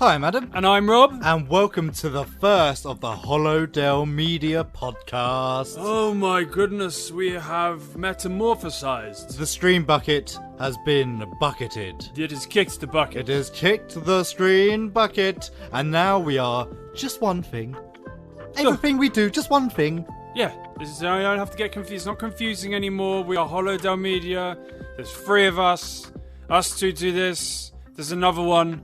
Hi, I'm Adam. And I'm Rob. And welcome to the first of the HOLLOW DELL Media Podcast. Oh my goodness, we have metamorphosized. The stream bucket has been bucketed. It has kicked the bucket. It has kicked the stream bucket. And now we are just one thing. Everything we do, just one thing. Yeah, I don't have to get confused. It's not confusing anymore. We are HOLLOW DELL Media. There's three of us. Us two do this. There's another one.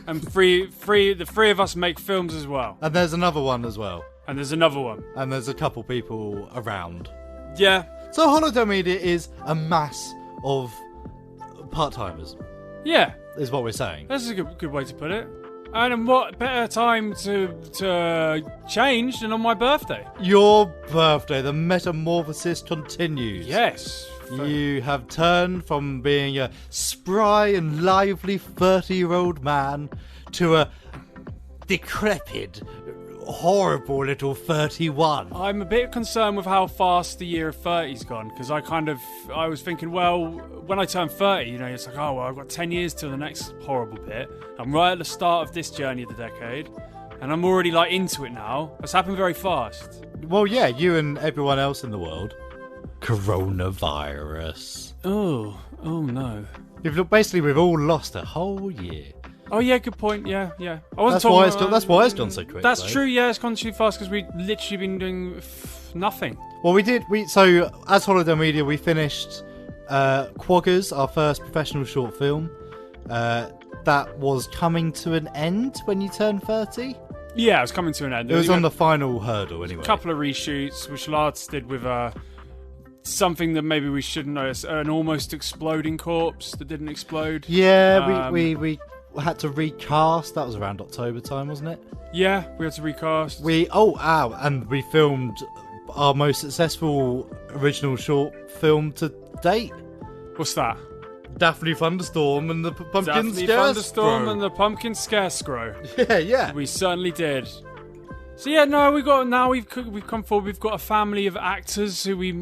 And the three of us make films as well. And there's another one as well. And there's another one. And there's a couple people around. Yeah. So HOLLOW DELL Media is a mass of part-timers. Yeah. Is what we're saying. That's a good way to put it. And what better time to change than on my birthday? Your birthday, the metamorphosis continues. Yes. You have turned from being a spry and lively 30-year-old man to a decrepit, horrible little 31. I'm a bit concerned with how fast the year of 30's gone, because I was thinking, well, when I turn 30, it's like, oh, well, I've got 10 years till the next horrible bit. I'm right at the start of this journey of the decade, and I'm already, into it now. It's happened very fast. Well, yeah, you and everyone else in the world. Coronavirus. Oh no. Basically, we've all lost a whole year. Oh yeah, good point. Yeah. That's why it's gone so quick. That's true. Yeah, it's gone too fast because we've literally been doing nothing. Well, so as HOLLOW DELL Media, we finished Quaggers, our first professional short film. That was coming to an end when you turned 30. Yeah, it was coming to an end. It was on the final hurdle anyway. A couple of reshoots, which Lars did with something that maybe we shouldn't notice, an almost exploding corpse that didn't explode. Yeah, we had to recast. That was around October time, wasn't it? Yeah, we had to recast. And we filmed our most successful original short film to date. What's that? Daphne Thunderstorm and the Pumpkin Daphne Scarecrow. Thunderstorm and the Pumpkin Scarecrow. Yeah. We certainly did. So yeah, no, we've come forward. We've got a family of actors who we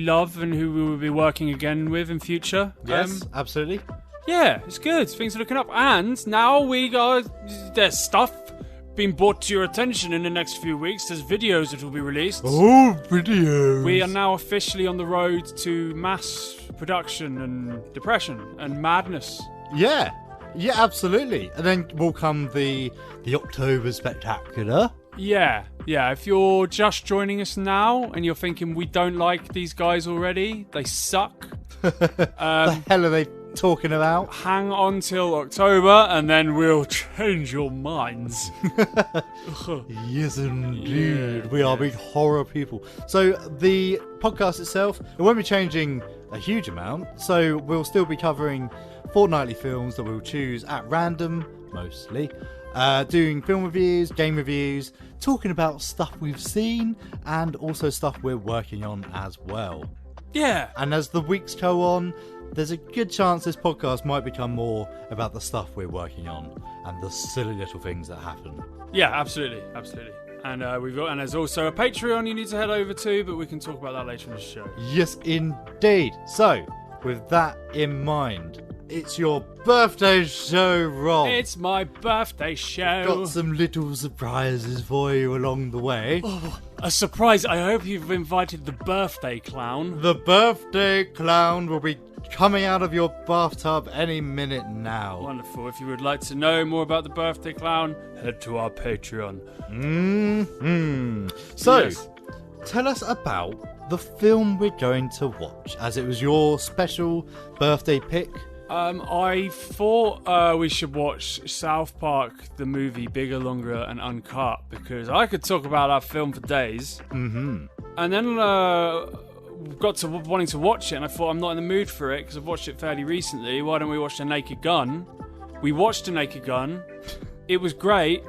love and who we will be working again with in future. Yes, absolutely. Yeah, it's good. Things are looking up, and now there's stuff being brought to your attention in the next few weeks. There's videos that will be released. Oh, videos! We are now officially on the road to mass production and depression and madness. Yeah, absolutely. And then will come the October Spectacular. Yeah. If you're just joining us now and you're thinking we don't like these guys already, they suck. The hell are they talking about? Hang on till October and then we'll change your minds. Yes, indeed. We are big horror people. So the podcast itself, it won't be changing a huge amount. So we'll still be covering fortnightly films that we'll choose at random, mostly. Doing film reviews, game reviews, talking about stuff we've seen, and also stuff we're working on as well. Yeah. And as the weeks go on, there's a good chance this podcast might become more about the stuff we're working on and the silly little things that happen. Yeah, absolutely. And and there's also a Patreon you need to head over to, but we can talk about that later in the show. Yes, indeed. So, with that in mind, it's your birthday show, Rob. It's my birthday show. Got some little surprises for you along the way. Oh, a surprise. I hope you've invited the birthday clown. The birthday clown will be coming out of your bathtub any minute now. Wonderful. If you would like to know more about the birthday clown, head to our Patreon. So, yes. Tell us about the film we're going to watch, as it was your special birthday pick. I thought we should watch South Park, the movie Bigger, Longer and Uncut, because I could talk about that film for days. Mm-hmm. And then got to wanting to watch it, and I thought, I'm not in the mood for it, because I've watched it fairly recently. Why don't we watch The Naked Gun? We watched The Naked Gun. It was great.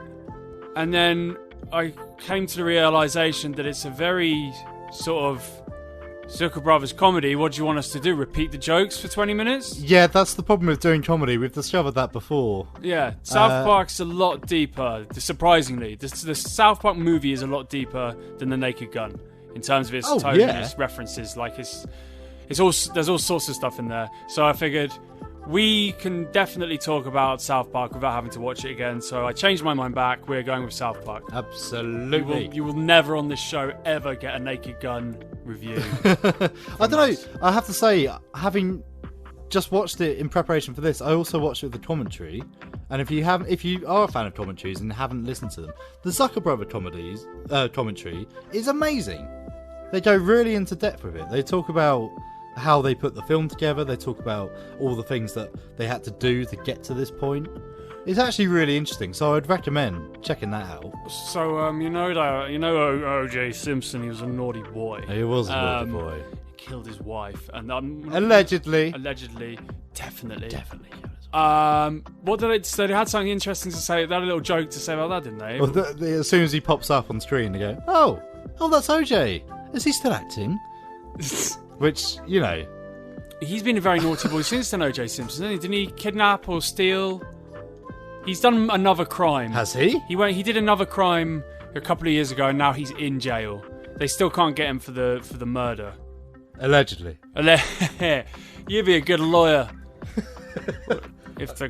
And then I came to the realisation that it's a very sort of Zucker Brothers comedy. What do you want us to do? Repeat the jokes for 20 minutes? Yeah, that's the problem with doing comedy. We've discovered that before. Yeah, South Park's a lot deeper, surprisingly. The South Park movie is a lot deeper than The Naked Gun in terms of its tone and its references. Like there's all sorts of stuff in there. So I figured we can definitely talk about South Park without having to watch it again. So I changed my mind back. We're going with South Park. Absolutely. You will never on this show ever get a Naked Gun review. I don't know. I have to say, having just watched it in preparation for this, I also watched it with the commentary. And if you are a fan of commentaries and haven't listened to them, the Zucker Brother commentary is amazing. They go really into depth with it. They talk about how they put the film together. They talk about all the things that they had to do to get to this point. It's actually really interesting, so I'd recommend checking that out. So, O.J. Simpson, he was a naughty boy. He was a naughty boy. He killed his wife, and allegedly, definitely. What did so they had something interesting to say. They had a little joke to say about that, didn't they? Well, as soon as he pops up on screen, they go, "Oh, that's OJ. Is he still acting?" Which, he's been a very naughty boy since then. O.J. Simpson, didn't he kidnap or steal? He's done another crime. Has he? He did another crime a couple of years ago, and now he's in jail. They still can't get him for the murder. Allegedly. You'd be a good lawyer. If the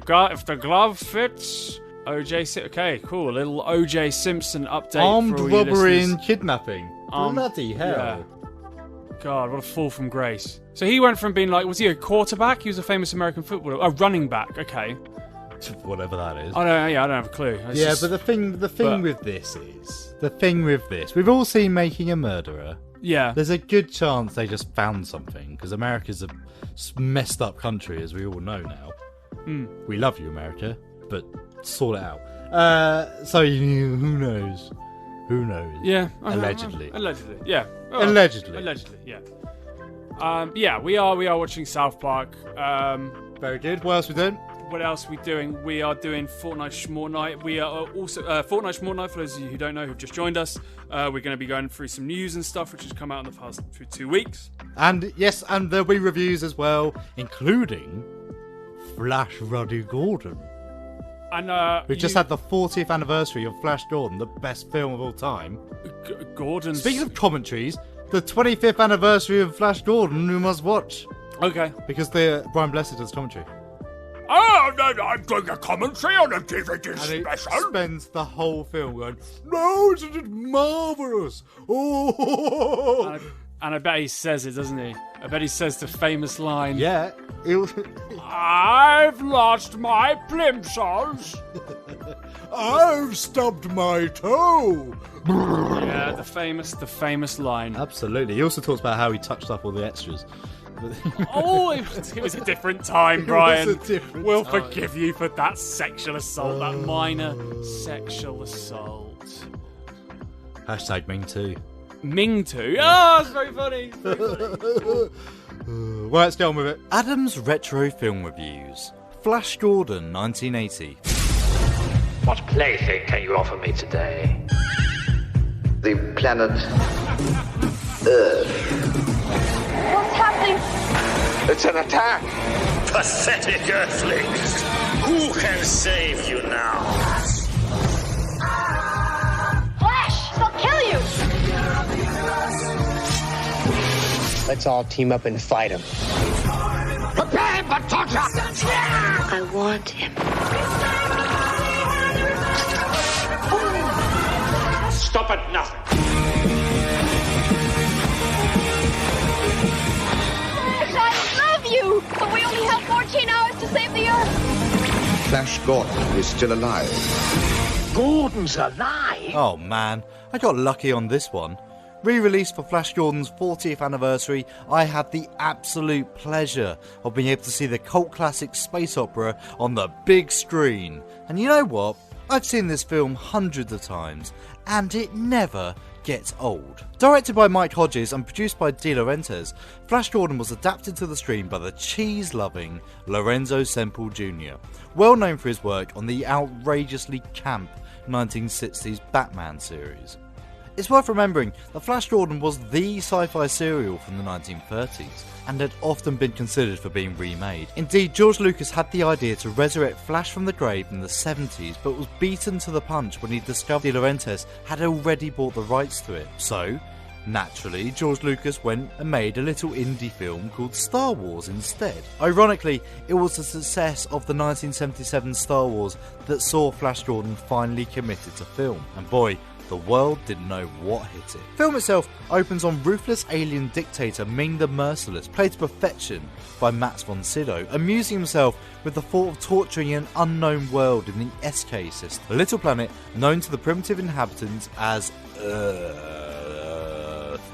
glove fits, OJ. Okay, cool. A little OJ Simpson update. Armed for all robbery you and kidnapping. Bloody hell. Yeah. God, what a fall from grace. So he went from being was he a quarterback? He was a famous American footballer. Oh, running back. Okay. Whatever that is. I don't have a clue. But the thing with this, we've all seen Making a Murderer. Yeah. There's a good chance they just found something, because America's a messed up country, as we all know now. We love you, America, but sort it out. So who knows? Who knows? Yeah. Allegedly. Yeah. Oh, Allegedly. Yeah. We are watching South Park. Very good. What else we doing? What else are we doing? We are doing Fortnite Schmortnight. We are also Fortnite Schmortnight, for those of you who don't know, who've just joined us. We're going to be going through some news and stuff which has come out in the past 2 weeks. And yes, and there'll be reviews as well, including Flash Ruddy Gordon. And we just had the 40th anniversary of Flash Gordon, the best film of all time. Gordon. Speaking of commentaries, the 25th anniversary of Flash Gordon we must watch. Okay. Because Brian Blessed does commentary. Oh, I'm doing a commentary on a DVD special. And he spends the whole film going, "No, isn't it marvellous? Oh!" And I bet he says it, doesn't he? I bet he says the famous line. Yeah. I've lost my plimsolls. I've stubbed my toe. Yeah, the famous line. Absolutely. He also talks about how he touched up all the extras. It was a different time, Brian. We'll time. Forgive you for that sexual assault, that minor sexual assault. Hashtag Ming too. Ming too? Oh, that's very funny. Well, let's get on with it. Adam's Retro Film Reviews. Flash Gordon, 1980. What plaything can you offer me today? The planet Earth. What's happening? It's an attack! Pathetic earthlings! Who can save you now? Flash! They'll kill you! Let's all team up and fight him. Prepare for torture! I want him. Stop at nothing! I love you! But we only have 14 hours to save the Earth! Flash Gordon is still alive. Gordon's alive? Oh man, I got lucky on this one. Re-released for Flash Gordon's 40th anniversary, I had the absolute pleasure of being able to see the cult classic space opera on the big screen. And you know what? I've seen this film hundreds of times, and it never gets old. Directed by Mike Hodges and produced by De Laurentiis, Flash Gordon was adapted to the screen by the cheese-loving Lorenzo Semple Jr., well known for his work on the outrageously camp 1960s Batman series. It's worth remembering that Flash Gordon was the sci-fi serial from the 1930s and had often been considered for being remade. Indeed, George Lucas had the idea to resurrect Flash from the grave in the 70s, but was beaten to the punch when he discovered De Laurentiis had already bought the rights to it. So, Naturally, George Lucas went and made a little indie film called Star Wars instead. Ironically, it was the success of the 1977 Star Wars that saw Flash Gordon finally committed to film, and boy, the world didn't know what hit it. The film itself opens on ruthless alien dictator Ming the Merciless, played to perfection by Max von Sydow, amusing himself with the thought of torturing an unknown world in the SK system, a little planet known to the primitive inhabitants as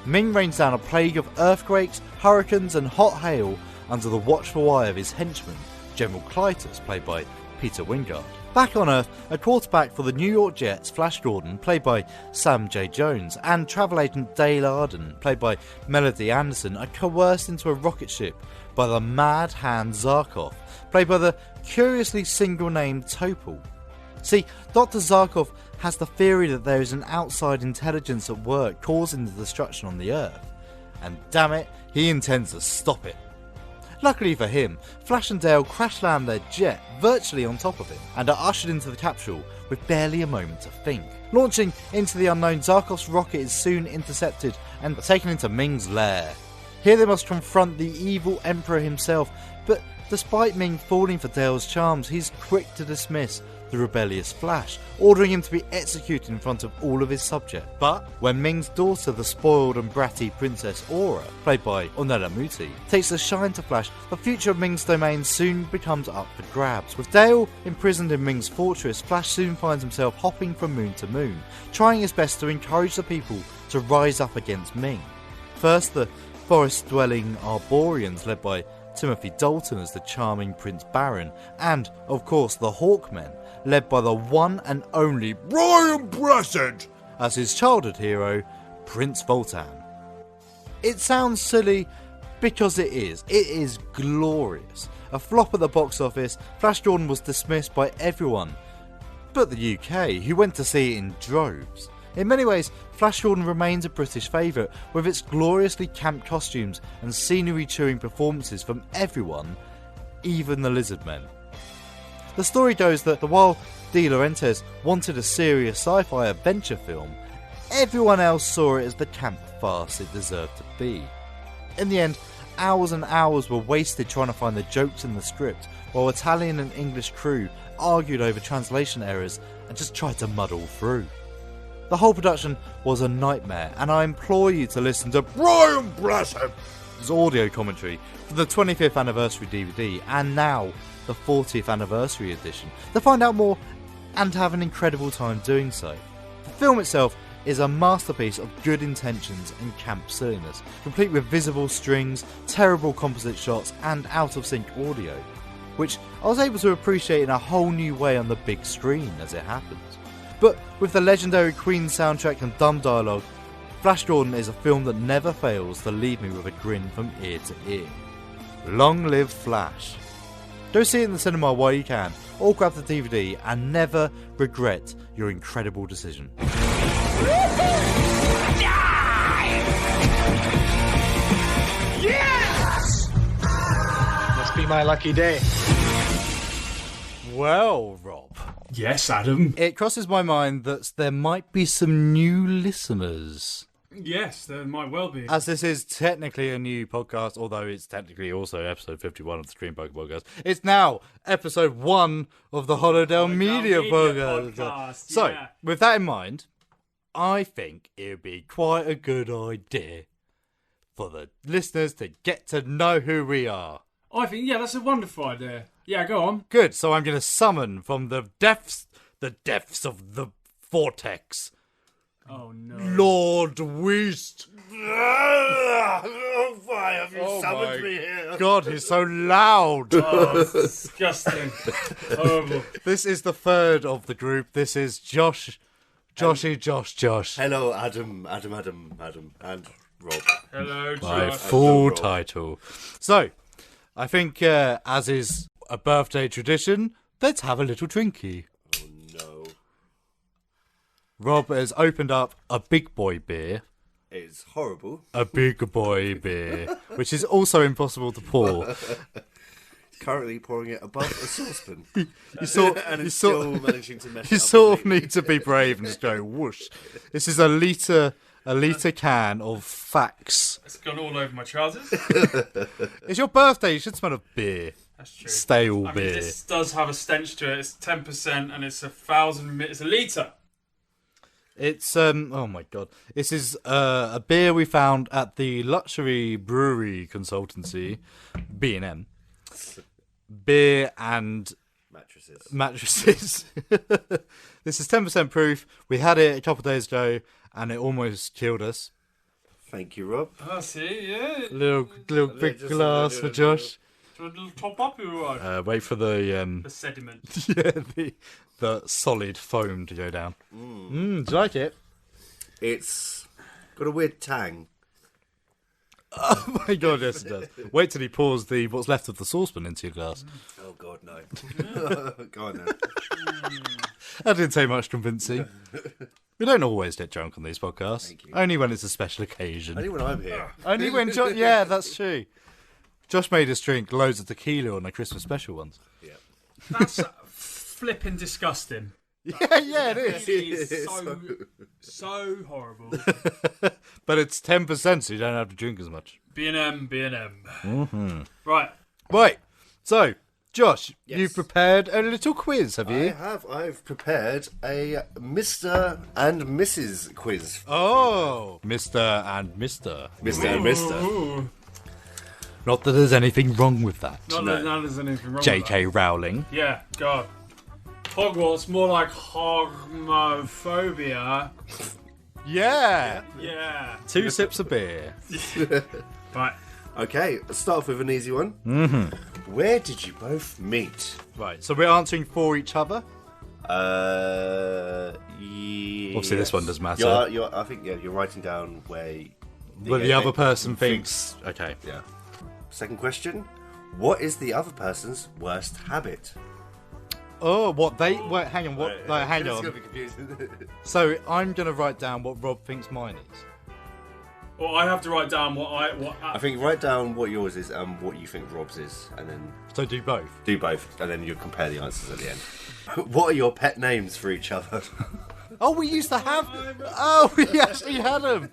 Ming rains down a plague of earthquakes, hurricanes and hot hail under the watchful eye of his henchman, General Clytus, played by Peter Wingard. Back on Earth, a quarterback for the New York Jets, Flash Gordon, played by Sam J. Jones, and travel agent Dale Arden, played by Melody Anderson, are coerced into a rocket ship by the mad hand Zarkov, played by the curiously single-named Topol. See, Dr. Zarkov has the theory that there is an outside intelligence at work causing the destruction on the Earth, and damn it, he intends to stop it. Luckily for him, Flash and Dale crash land their jet virtually on top of him and are ushered into the capsule with barely a moment to think. Launching into the unknown, Zarkov's rocket is soon intercepted and taken into Ming's lair. Here they must confront the evil Emperor himself, but despite Ming falling for Dale's charms, he's quick to dismiss the rebellious Flash, ordering him to be executed in front of all of his subjects. But when Ming's daughter, the spoiled and bratty Princess Aura, played by Ornella Muti, takes the shine to Flash, the future of Ming's domain soon becomes up for grabs. With Dale imprisoned in Ming's fortress, Flash soon finds himself hopping from moon to moon, trying his best to encourage the people to rise up against Ming. First, the forest-dwelling Arborians, led by Timothy Dalton as the charming Prince Baron, and, of course, the Hawkmen, led by the one and only Brian Blessed as his childhood hero, Prince Voltan. It sounds silly because it is. It is glorious. A flop at the box office, Flash Gordon was dismissed by everyone but the UK, who went to see it in droves. In many ways, Flash Gordon remains a British favourite, with its gloriously camp costumes and scenery-chewing performances from everyone, even the Lizardmen. The story goes that while De Laurentiis wanted a serious sci-fi adventure film, everyone else saw it as the camp farce it deserved to be. In the end, hours and hours were wasted trying to find the jokes in the script, while Italian and English crew argued over translation errors and just tried to muddle through. The whole production was a nightmare, and I implore you to listen to Brian Blessed's audio commentary for the 25th anniversary DVD and now the 40th anniversary edition to find out more and have an incredible time doing so. The film itself is a masterpiece of good intentions and camp silliness, complete with visible strings, terrible composite shots and out-of-sync audio, which I was able to appreciate in a whole new way on the big screen as it happens. But with the legendary Queen soundtrack and dumb dialogue, Flash Gordon is a film that never fails to leave me with a grin from ear to ear. Long live Flash. Go see it in the cinema while you can, or grab the DVD and never regret your incredible decision. Yes! Must be my lucky day. Well, Rob. Yes, Adam. It crosses my mind that there might be some new listeners. Yes, there might well be. As this is technically a new podcast, although it's technically also episode 51 of the Screen Poker Podcast. It's now episode 1 of the HOLLOW DELL Media Podcast. So, with that in mind, I think it would be quite a good idea for the listeners to get to know who we are. I think, that's a wonderful idea. Yeah, go on. Good, so I'm going to summon from the depths of the vortex. Oh no. Lord Weast. Why have you summoned me here? God, he's so loud. Oh, it's disgusting. Horrible. This is the third of the group. This is Josh. Josh. Hello, Adam, and Rob. Hello, Josh. My full title. So, I think, as is a birthday tradition, let's have a little drinky. Oh, no. Rob has opened up a big boy beer. It's horrible. A big boy beer, which is also impossible to pour. Currently pouring it above a saucepan. You still managing to mess You it up sort of need to be brave and just go whoosh. This is a litre a litre can of facts. It's gone all over my trousers. It's your birthday. You should smell of beer. That's true. Stale I beer. mean, this does have a stench to it. It's 10% and it's 1,000. It's a litre. It's oh my god. This is a beer we found at the luxury brewery consultancy, B&M. Beer and mattresses. This is 10% proof. We had it a couple of days ago and it almost killed us. Thank you, Rob. Oh, see, yeah. Little big glass for Josh. A little top up, you right? Wait for the sediment. yeah, the solid foam to go down. Do you like it? It's got a weird tang. Oh my god, yes it does. Wait till he pours what's left of the saucepan into your glass. Oh god, no. Go on then. That didn't take much convincing. We don't always get drunk on these podcasts. Thank you. Only when it's a special occasion. Only when I'm here. Only when yeah, that's true. Josh made us drink loads of tequila on the Christmas special ones. Yeah. That's flipping disgusting. Yeah, it is. It is so horrible. But it's 10%, so you don't have to drink as much. B&M. Mm-hmm. Right. So, Josh, Yes. you've prepared a little quiz, have you? I've prepared a Mr. and Mrs. quiz. Oh, Mr. and Mr. Mr. and Mr. Ooh. Not that there's anything wrong with that. Not that there's anything wrong with J.K. Rowling. that. Yeah, God. Hogwarts, more like homophobia. Yeah. Yeah. 2 sips of beer. Right. Okay, let's start off with an easy one. Mm-hmm. Where did you both meet? Right, so we're answering for each other. Yes. Obviously, this one doesn't matter. I think you're writing down where The other person thinks. Okay. Yeah. Second question: what is the other person's worst habit? Oh, what they? Wait, hang on. What? Like, hang It's on. gonna be confusing. So I'm gonna write down what Rob thinks mine is. Well, I have to write down what I think write down what yours is and what you think Rob's is, and then So do both. do both, and then you compare the answers at the end. What are your pet names for each other? Oh, we used to have. Oh, we actually had them.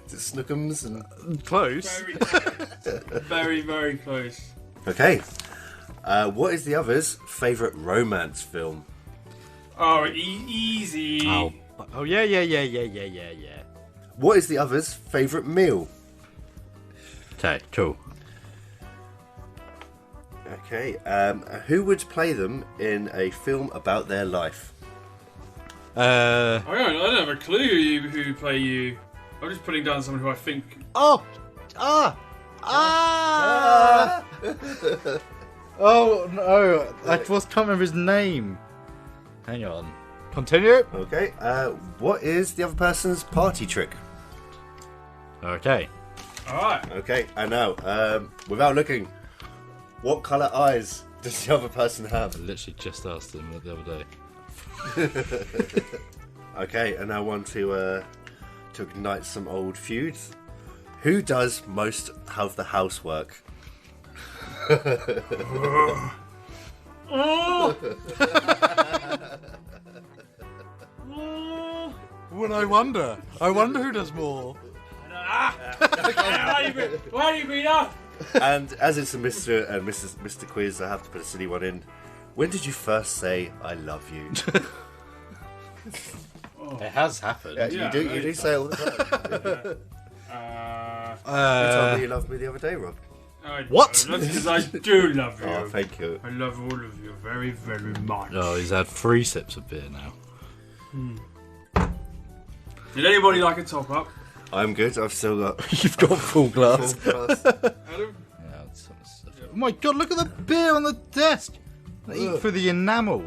Is it Snookums and? Close. Very, very close. Okay. What is the other's favourite romance film? Oh, easy. Oh, yeah. What is the other's favourite meal? Okay, cool. Okay. Who would play them in a film about their life? I don't have a clue who play you. I'm just putting down someone who I think. Oh, oh no! I just can't remember his name. Hang on. Continue. Okay. What is the other person's party trick? Okay. All right. Okay. And now, without looking, what colour eyes does the other person have? I literally just asked him the other day. Okay. And now one to ignite some old feuds. Who does most of the housework? Well, I wonder who does more. Why do you bring up? And as it's a Mr. and Mr. Quiz, I have to put a silly one in. When did you first say "I love you"? It has happened. You do say it all the time. You told me you loved me the other day, Rob. What? Because I do love you. Oh, thank you. I love all of you very, very much. Oh, he's had 3 sips of beer now. Did anybody like a top up? I'm good. I've still got You've got full glass. Adam? Oh my god, look at the beer on the desk. I eat through the enamel.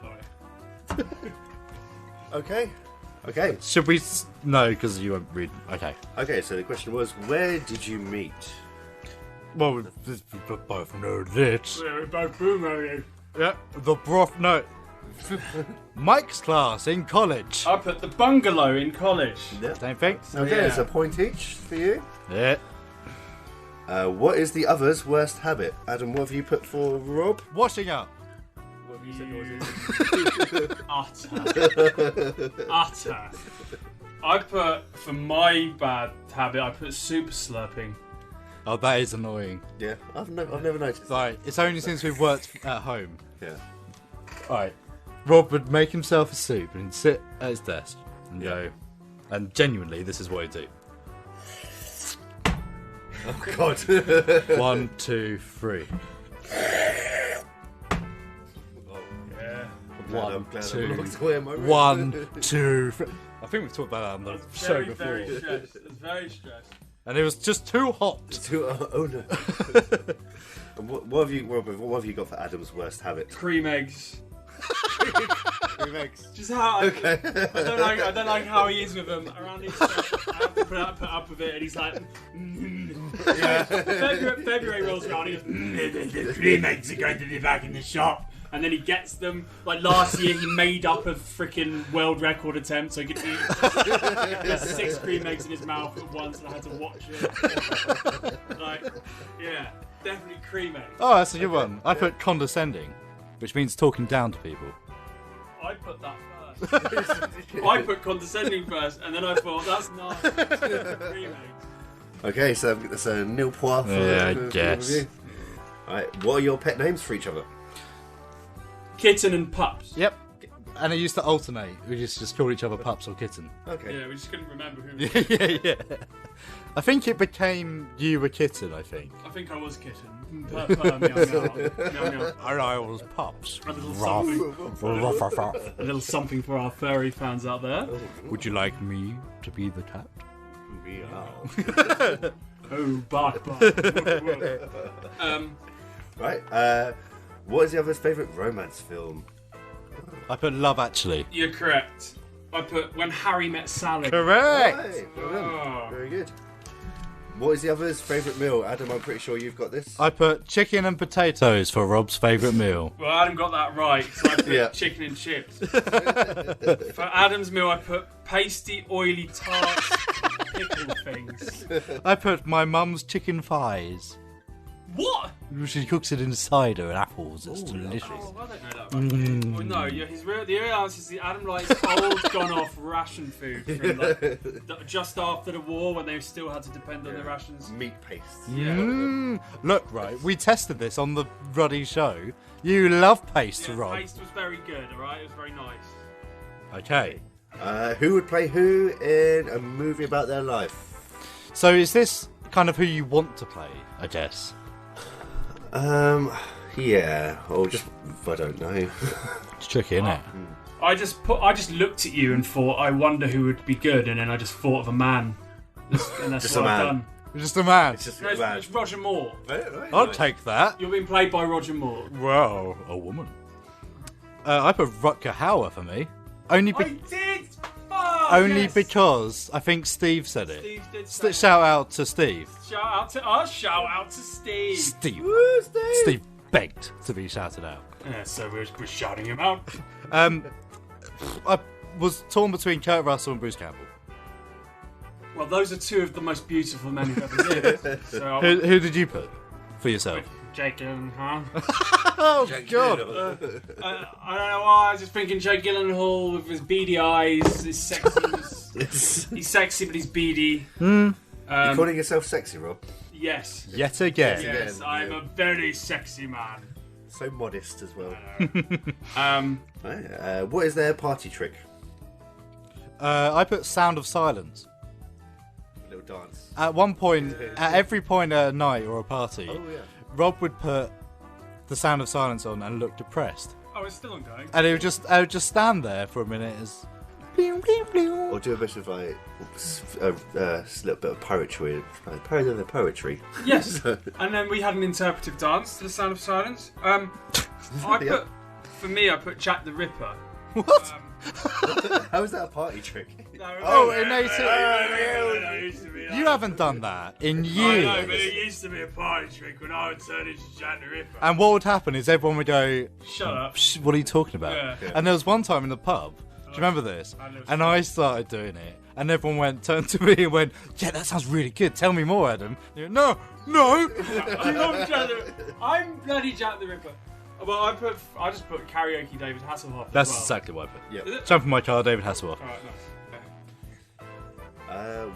Sorry. Okay. Should we? No, because you won't read. Okay. Okay, so the question was, where did you meet? Well, we both know this. Yeah, we both boomerang. Yeah, the broth. No. Mike's class in college. I put the bungalow in college. Same thing. Okay, Yeah. it's a point each for you. Yeah. What is the other's worst habit? Adam, what have you put for Rob? Washing up. Utter. I put, for my bad habit, I put super slurping. Oh, that is annoying. Yeah, I've never noticed. Right, it's only since we've worked at home. Yeah. Right, Rob would make himself a soup and sit at his desk and go, and genuinely, this is what he'd do. Oh God. 1, 2, 3. I'm glad I'm locked away in my room. 1, 2, 3. I think we've talked about that on the show before. Very stressed. It was very stressed. And it was just too hot. Oh no. And what have you, Robert? What have you got for Adam's worst habit? Cream eggs. Cream eggs. Just how I don't like how he is with them around his I have to put up with it, and he's like, February rolls around, he goes, the cream eggs are going to be back in the shop. And then he gets them. Like last year, he made up a freaking world record attempt, so he could eat. There's 6 cream eggs in his mouth at once, and I had to watch it. Like, yeah, definitely cream eggs. Oh, that's a good one. I put condescending, which means talking down to people. I put that first. I put condescending first, and then I thought that's nice. Cream eggs. Okay, so nil point for I guess. review. Alright, what are your pet names for each other? Kitten and pups. Yep. And it used to alternate. We just called each other pups or kitten. Okay. Yeah, we just couldn't remember who. Yeah. I think it became you were kitten, I think. I think I was kitten. Meow, meow, meow. I was pups. A little something for our furry fans out there. Would you like me to be the cat? Meow. Oh, bark. Right, what is the other's favourite romance film? I put Love Actually. You're correct. I put When Harry Met Sally. Correct! Right, well done. Oh. Very good. What is the other's favourite meal? Adam, I'm pretty sure you've got this. I put chicken and potatoes for Rob's favourite meal. Well, Adam got that right, so I put Yeah. chicken and chips. For Adam's meal, I put pasty, oily tarts, pickle things. I put my mum's chicken thighs. What? She cooks it in cider and apples. It's delicious. Oh, I don't know that right. Well, no, yeah, the real answer is that Adam likes old, gone-off ration food from just after the war when they still had to depend on the rations. Meat paste. Yeah. Look, right, we tested this on the Ruddy show. You love paste, Yeah, Rob. taste was very good, alright? It was very nice. Okay. Who would play who in a movie about their life? So is this kind of who you want to play, I guess? Yeah. Or just, I don't know. It's tricky, isn't it? I just looked at you and thought, I wonder who would be good, and then I just thought of a man. And that's Just what a I've man. done. Just a man. It's just No, it's Roger Moore. Right, I'll take that. You're being played by Roger Moore. Well, a woman. I put Rutger Hauer for me. Only did! because I think Steve said it. Steve did say Shout out to Steve. Shout out to Steve. Steve. Woo, Steve. Steve begged to be shouted out. Yeah, so we're shouting him out. I was torn between Kurt Russell and Bruce Campbell. Well, those are two of the most beautiful men who've ever lived. So Who did you put for yourself? Jake Gyllenhaal. Oh, God. I don't know why. I was just thinking Jake Gyllenhaal with his beady eyes, his sexy. He's sexy, but he's beady. You calling yourself sexy, Rob? Yes. Yet again. Yes, I'm a very sexy man. So modest as well. Right, What is their party trick? I put Sound of Silence. A little dance. At one point, at every point at a night or a party, Oh, yeah. Rob would put the Sound of Silence on and look depressed. oh, it's still ongoing. And I would just stand there for a minute as... Or do a bit of like a little bit of poetry. Poetry. Yes. And then we had an interpretive dance to the Sound of Silence. For me, I put Jack the Ripper. What? How is that a party trick? Oh, in 18... You haven't done that in years. I know, but it used to be a party trick when I would turn into Jack the Ripper. And what would happen is everyone would go, Shut up. "Psh, what are you talking about?" Yeah. And there was one time in the pub, do you remember this? I know. And I started doing it, and everyone turned to me and went, "Yeah, that sounds really good. Tell me more, Adam." And you go, no. I'm bloody Jack the Ripper. Well, I just put karaoke David Hasselhoff. That's as well. exactly what I put. Yep. Is it? Jump in my car, David Hasselhoff. Alright, nice.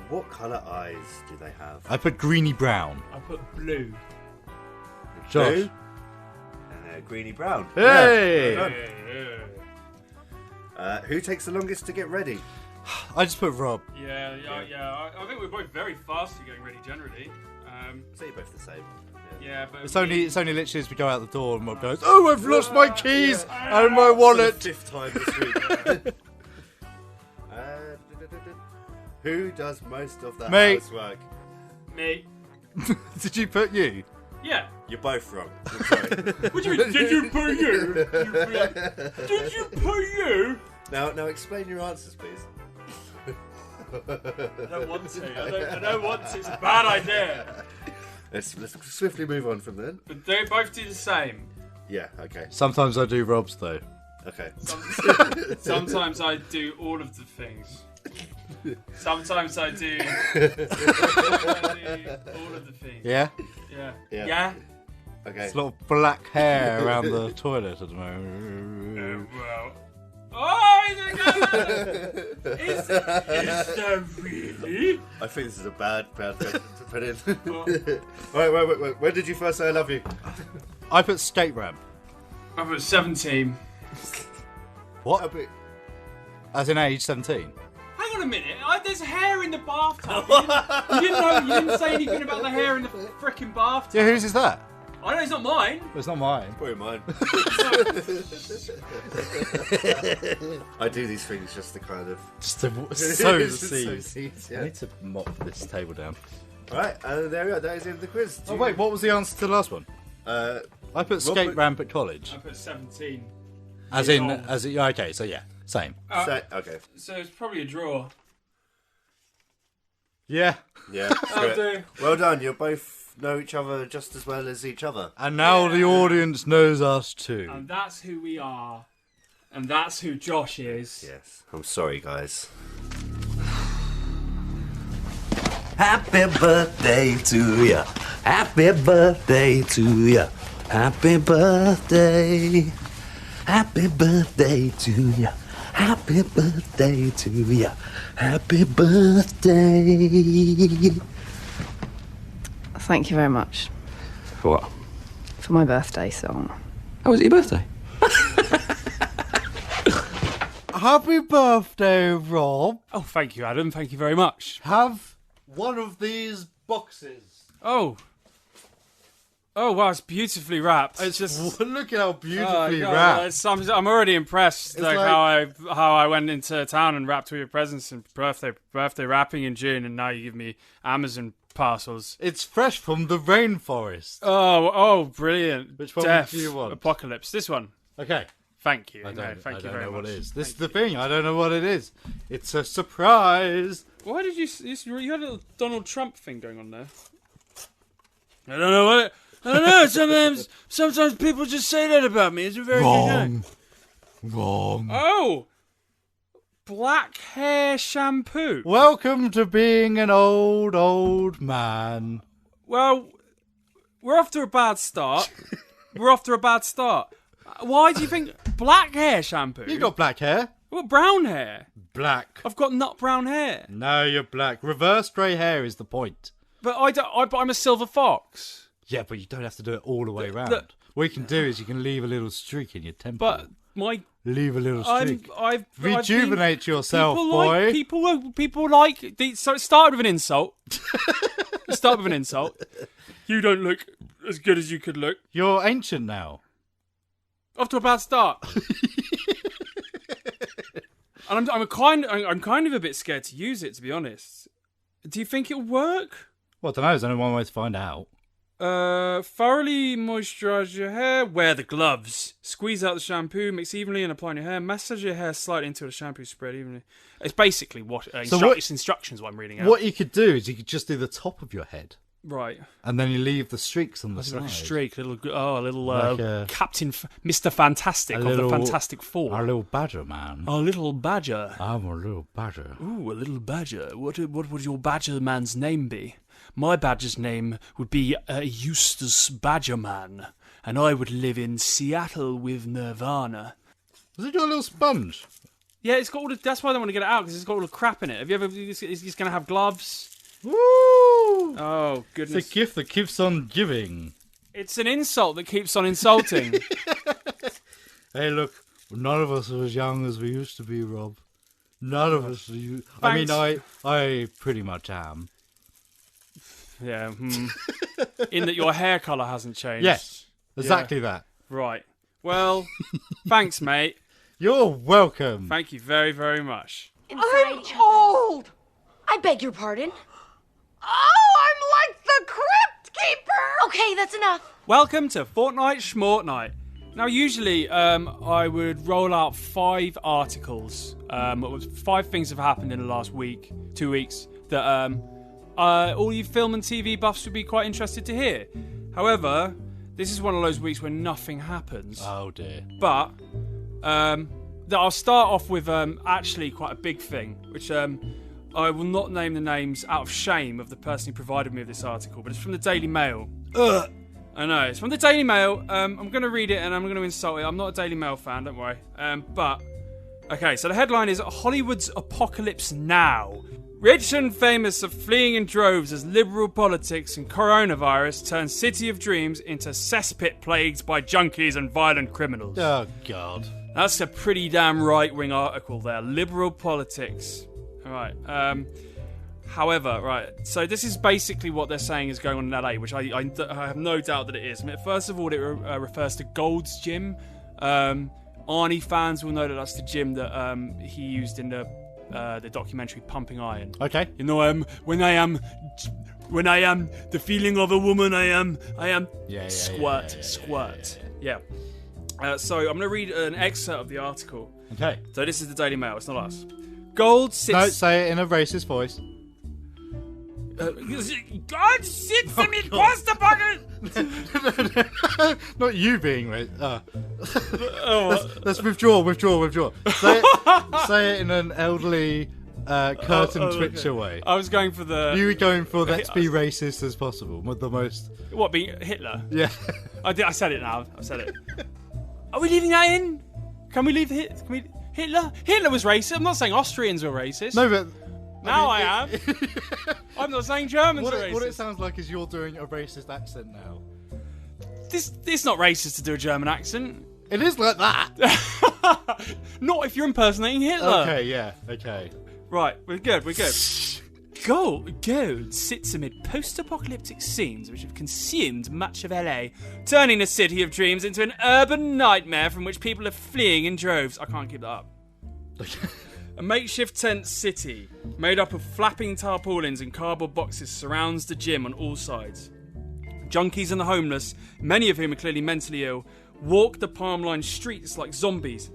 What colour eyes do they have? I put greeny brown. I put blue. Josh. Blue? Greeny brown. Hey! Yeah, well done. Who takes the longest to get ready? I just put Rob. Yeah. I think we're both very fast at getting ready generally. I'd say you're both the same. Yeah, but It's only literally as we go out the door and Rob goes, "Oh, I've lost my keys and my wallet." For the 5th time this week. Who does most of the Me. housework? me. Did you put you? Yeah. You're both wrong. I'm sorry. What do you mean? Did you put you? Did you put you? Now explain your answers, please. I don't want to. I don't want to. It's a bad idea. Let's swiftly move on from then. But they both do the same. Yeah. Okay. Sometimes I do Rob's though. Okay. Sometimes I do all of the things. Sometimes I do all of the things. Yeah? Yeah. Okay. It's a lot of black hair around the toilet at the moment. Well. Oh, is there really? I think this is a bad question to put in. Wait. When did you first say I love you? I put skate ramp. I put 17. What? As in age 17? Hang on a minute. There's hair in the bathtub. You didn't say anything about the hair in the frickin' bathtub. Yeah, whose is that? I know it's not mine. Well, it's not mine. Probably mine. I do these things just to kind of... Just to sow the Sow seeds. seeds, I yeah. need to mop this table down. Alright, there we go. That is the end of the quiz. Oh wait, what was the answer to the last one? I I put skate ramp at college. I put 17. Okay, so yeah, same. okay. So it's probably a draw. Yeah. Yeah. I'll screw it. do. Well done. You both know each other just as well as each other. And now the audience knows us too. And that's who we are. And that's who Josh is. Yes. I'm sorry, guys. Happy birthday to ya. Happy birthday to ya. Happy birthday. Happy birthday to ya. Happy birthday to ya. Happy birthday. Thank you very much For what? for my birthday song. Oh, was it your birthday? Happy birthday, Rob. Oh, thank you, Adam. Thank you very much. Have one of these boxes. Oh, wow, it's beautifully wrapped. It's just look at how beautifully God, wrapped. I'm already impressed. It's Like like- how I went into town and wrapped all your presents and birthday wrapping in June, and now you give me Amazon parcels. It's fresh from the rainforest. Oh, brilliant! Which one Death, do you want? Apocalypse. This one. Okay. Thank you. I don't Thank you know very what much. it is. This is the thing. I don't know what it is. It's a surprise. Why did you had a little Donald Trump thing going on there? I don't know what. I don't know. Sometimes people just say that about me. It's a very good Wrong. Oh, black hair shampoo. Welcome to being an old man. Well, we're off to a bad start. Why do you think black hair shampoo? You got black hair. Well, brown hair. Black. I've got nut brown hair. No, you're black. Reverse grey hair is the point. But I'm a silver fox. Yeah, but you don't have to do it all the way around. the- What you can do is you can leave a little streak in your temple. But leave a little streak. I've Rejuvenate yourself, people boy. People like. So it started with an insult. You don't look as good as you could look. You're ancient now. Off to a bad start. And I'm kind of a bit scared to use it, to be honest. Do you think it'll work? Well, I don't know. There's only one way to find out. Thoroughly moisturize your hair. Wear the gloves. Squeeze out the shampoo. Mix evenly and apply on your hair. Massage your hair slightly until the shampoo spread evenly. It's basically it's instructions what I'm reading out. What you could do is you could just do the top of your head. Right. And then you leave the streaks on the side. Like a streak, a little Like a- Captain Mr. Fantastic of the Fantastic Four. A little badger, man. A little badger. I'm a little badger. Ooh, a little badger. What would your badger man's name be? My badger's name would be Eustace Badgerman, and I would live in Seattle with Nirvana. Was it your little sponge? Yeah, it's got all the. That's why I don't want to get it out because it's got all the crap in it. Have you ever? It's going to have gloves. Woo! Oh goodness! It's a gift that keeps on giving. It's an insult that keeps on insulting. Hey, look, none of us are as young as we used to be, Rob. None of us. I mean, I pretty much am. Yeah. In that your hair colour hasn't changed. Yes, exactly that. Right. Well, thanks, mate. You're welcome. Thank you very, very much. I'm old. I beg your pardon. Oh, I'm like the Crypt Keeper. Okay, that's enough. Welcome to Fortnite Schmortnight. Now, usually, I would roll out 5 articles. 5 things have happened in the last week, 2 weeks, that all you film and TV buffs would be quite interested to hear. However, this is one of those weeks where nothing happens. Oh dear. But I'll start off with actually quite a big thing, which I will not name the names out of shame of the person who provided me with this article, but it's from the Daily Mail. I know, it's from the Daily Mail. I'm going to read it and I'm going to insult it. I'm not a Daily Mail fan, don't worry. But, okay, so the headline is Hollywood's Apocalypse Now. Rich and famous are fleeing in droves as liberal politics and coronavirus turn City of Dreams into cesspit plagued by junkies and violent criminals. Oh, God. That's a pretty damn right-wing article there. Liberal politics. All right. However, right, so this is basically what they're saying is going on in LA, which I have no doubt that it is. I mean, first of all, it refers to Gold's Gym. Arnie fans will know that that's the gym that he used in the documentary Pumping Iron. Okay. You know, when I am the feeling of a woman, I am squirt. Yeah. So I'm going to read an excerpt of the article. Okay. So this is the Daily Mail. It's not us. Gold sits. No, say it in a racist voice. God sits in me pasta bucket. Not you being racist. Let's withdraw. Say it in an elderly curtain twitcher way. I was going for the. You were going for let's be racist as possible with the most. What, being Hitler? Yeah. I said it now. I've said it. Are we leaving that in? Can we leave Hitler? Hitler was racist. I'm not saying Austrians were racist. No, but. Now I am. I'm not saying Germans are racist. What it sounds like is you're doing a racist accent now. It's not racist to do a German accent. It is like that. Not if you're impersonating Hitler. Okay, yeah, okay. Right, we're good. Gold sits amid post-apocalyptic scenes which have consumed much of LA, turning the City of Dreams into an urban nightmare from which people are fleeing in droves. I can't keep that up. A makeshift tent city, made up of flapping tarpaulins and cardboard boxes, surrounds the gym on all sides. Junkies and the homeless, many of whom are clearly mentally ill, walk the palm-lined streets like zombies,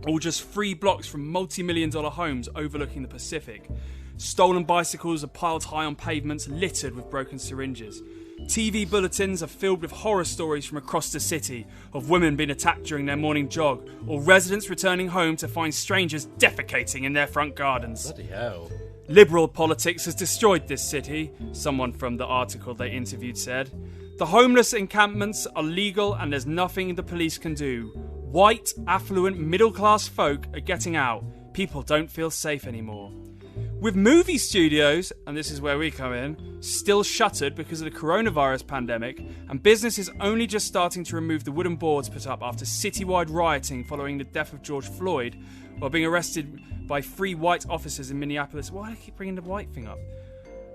all just 3 blocks from multi-million-dollar homes overlooking the Pacific. Stolen bicycles are piled high on pavements littered with broken syringes. TV bulletins are filled with horror stories from across the city of women being attacked during their morning jog, or residents returning home to find strangers defecating in their front gardens. Bloody hell. Liberal politics has destroyed this city, someone from the article they interviewed said. The homeless encampments are legal and there's nothing the police can do. White, affluent, middle-class folk are getting out. People don't feel safe anymore. With movie studios, and this is where we come in, still shuttered because of the coronavirus pandemic, and businesses only just starting to remove the wooden boards put up after citywide rioting following the death of George Floyd, while being arrested by 3 white officers in Minneapolis. Why do I keep bringing the white thing up?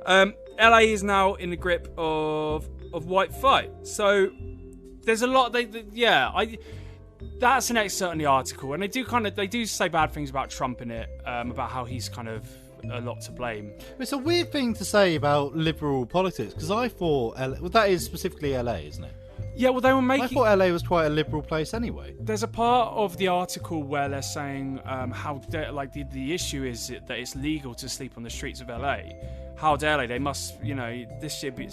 LA is now in the grip of white fight. So there's a lot. That's an excerpt in the article, and they do say bad things about Trump in it, about how he's kind of a lot to blame. It's a weird thing to say about liberal politics, because I thought that is specifically LA, isn't it? Yeah, well, they were making. I thought LA was quite a liberal place anyway. There's a part of the article where they're saying the issue is that it's legal to sleep on the streets of LA. How dare they? They must, this should be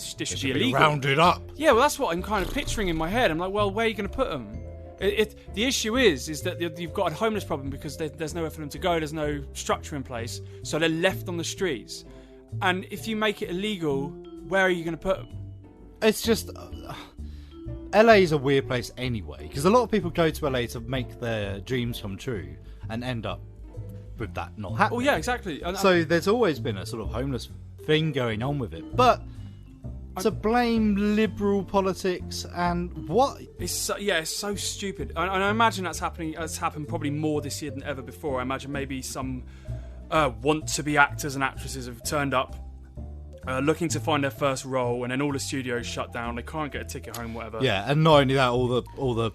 illegal. Rounded up. Yeah, well, that's what I'm kind of picturing in my head. I'm like, well, where are you going to put them? The issue is that you've got a homeless problem because there's nowhere for them to go. There's no structure in place, so they're left on the streets. And if you make it illegal, where are you going to put them? It's just LA is a weird place anyway, because a lot of people go to LA to make their dreams come true and end up with that not happening. Oh yeah, exactly. So there's always been a sort of homeless thing going on with it, but to blame liberal politics and what? It's so stupid. And I imagine that's happening. It's happened probably more this year than ever before. I imagine maybe some want-to-be actors and actresses have turned up looking to find their first role, and then all the studios shut down. They can't get a ticket home, whatever. Yeah, and not only that, all the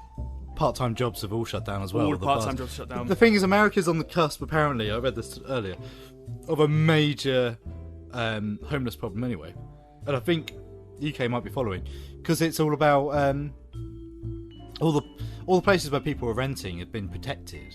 part-time jobs have all shut down as well. All the part-time jobs shut down. The thing is, America's on the cusp, apparently, I read this earlier, of a major homeless problem anyway. And I think UK might be following, because it's all about all the places where people are renting have been protected.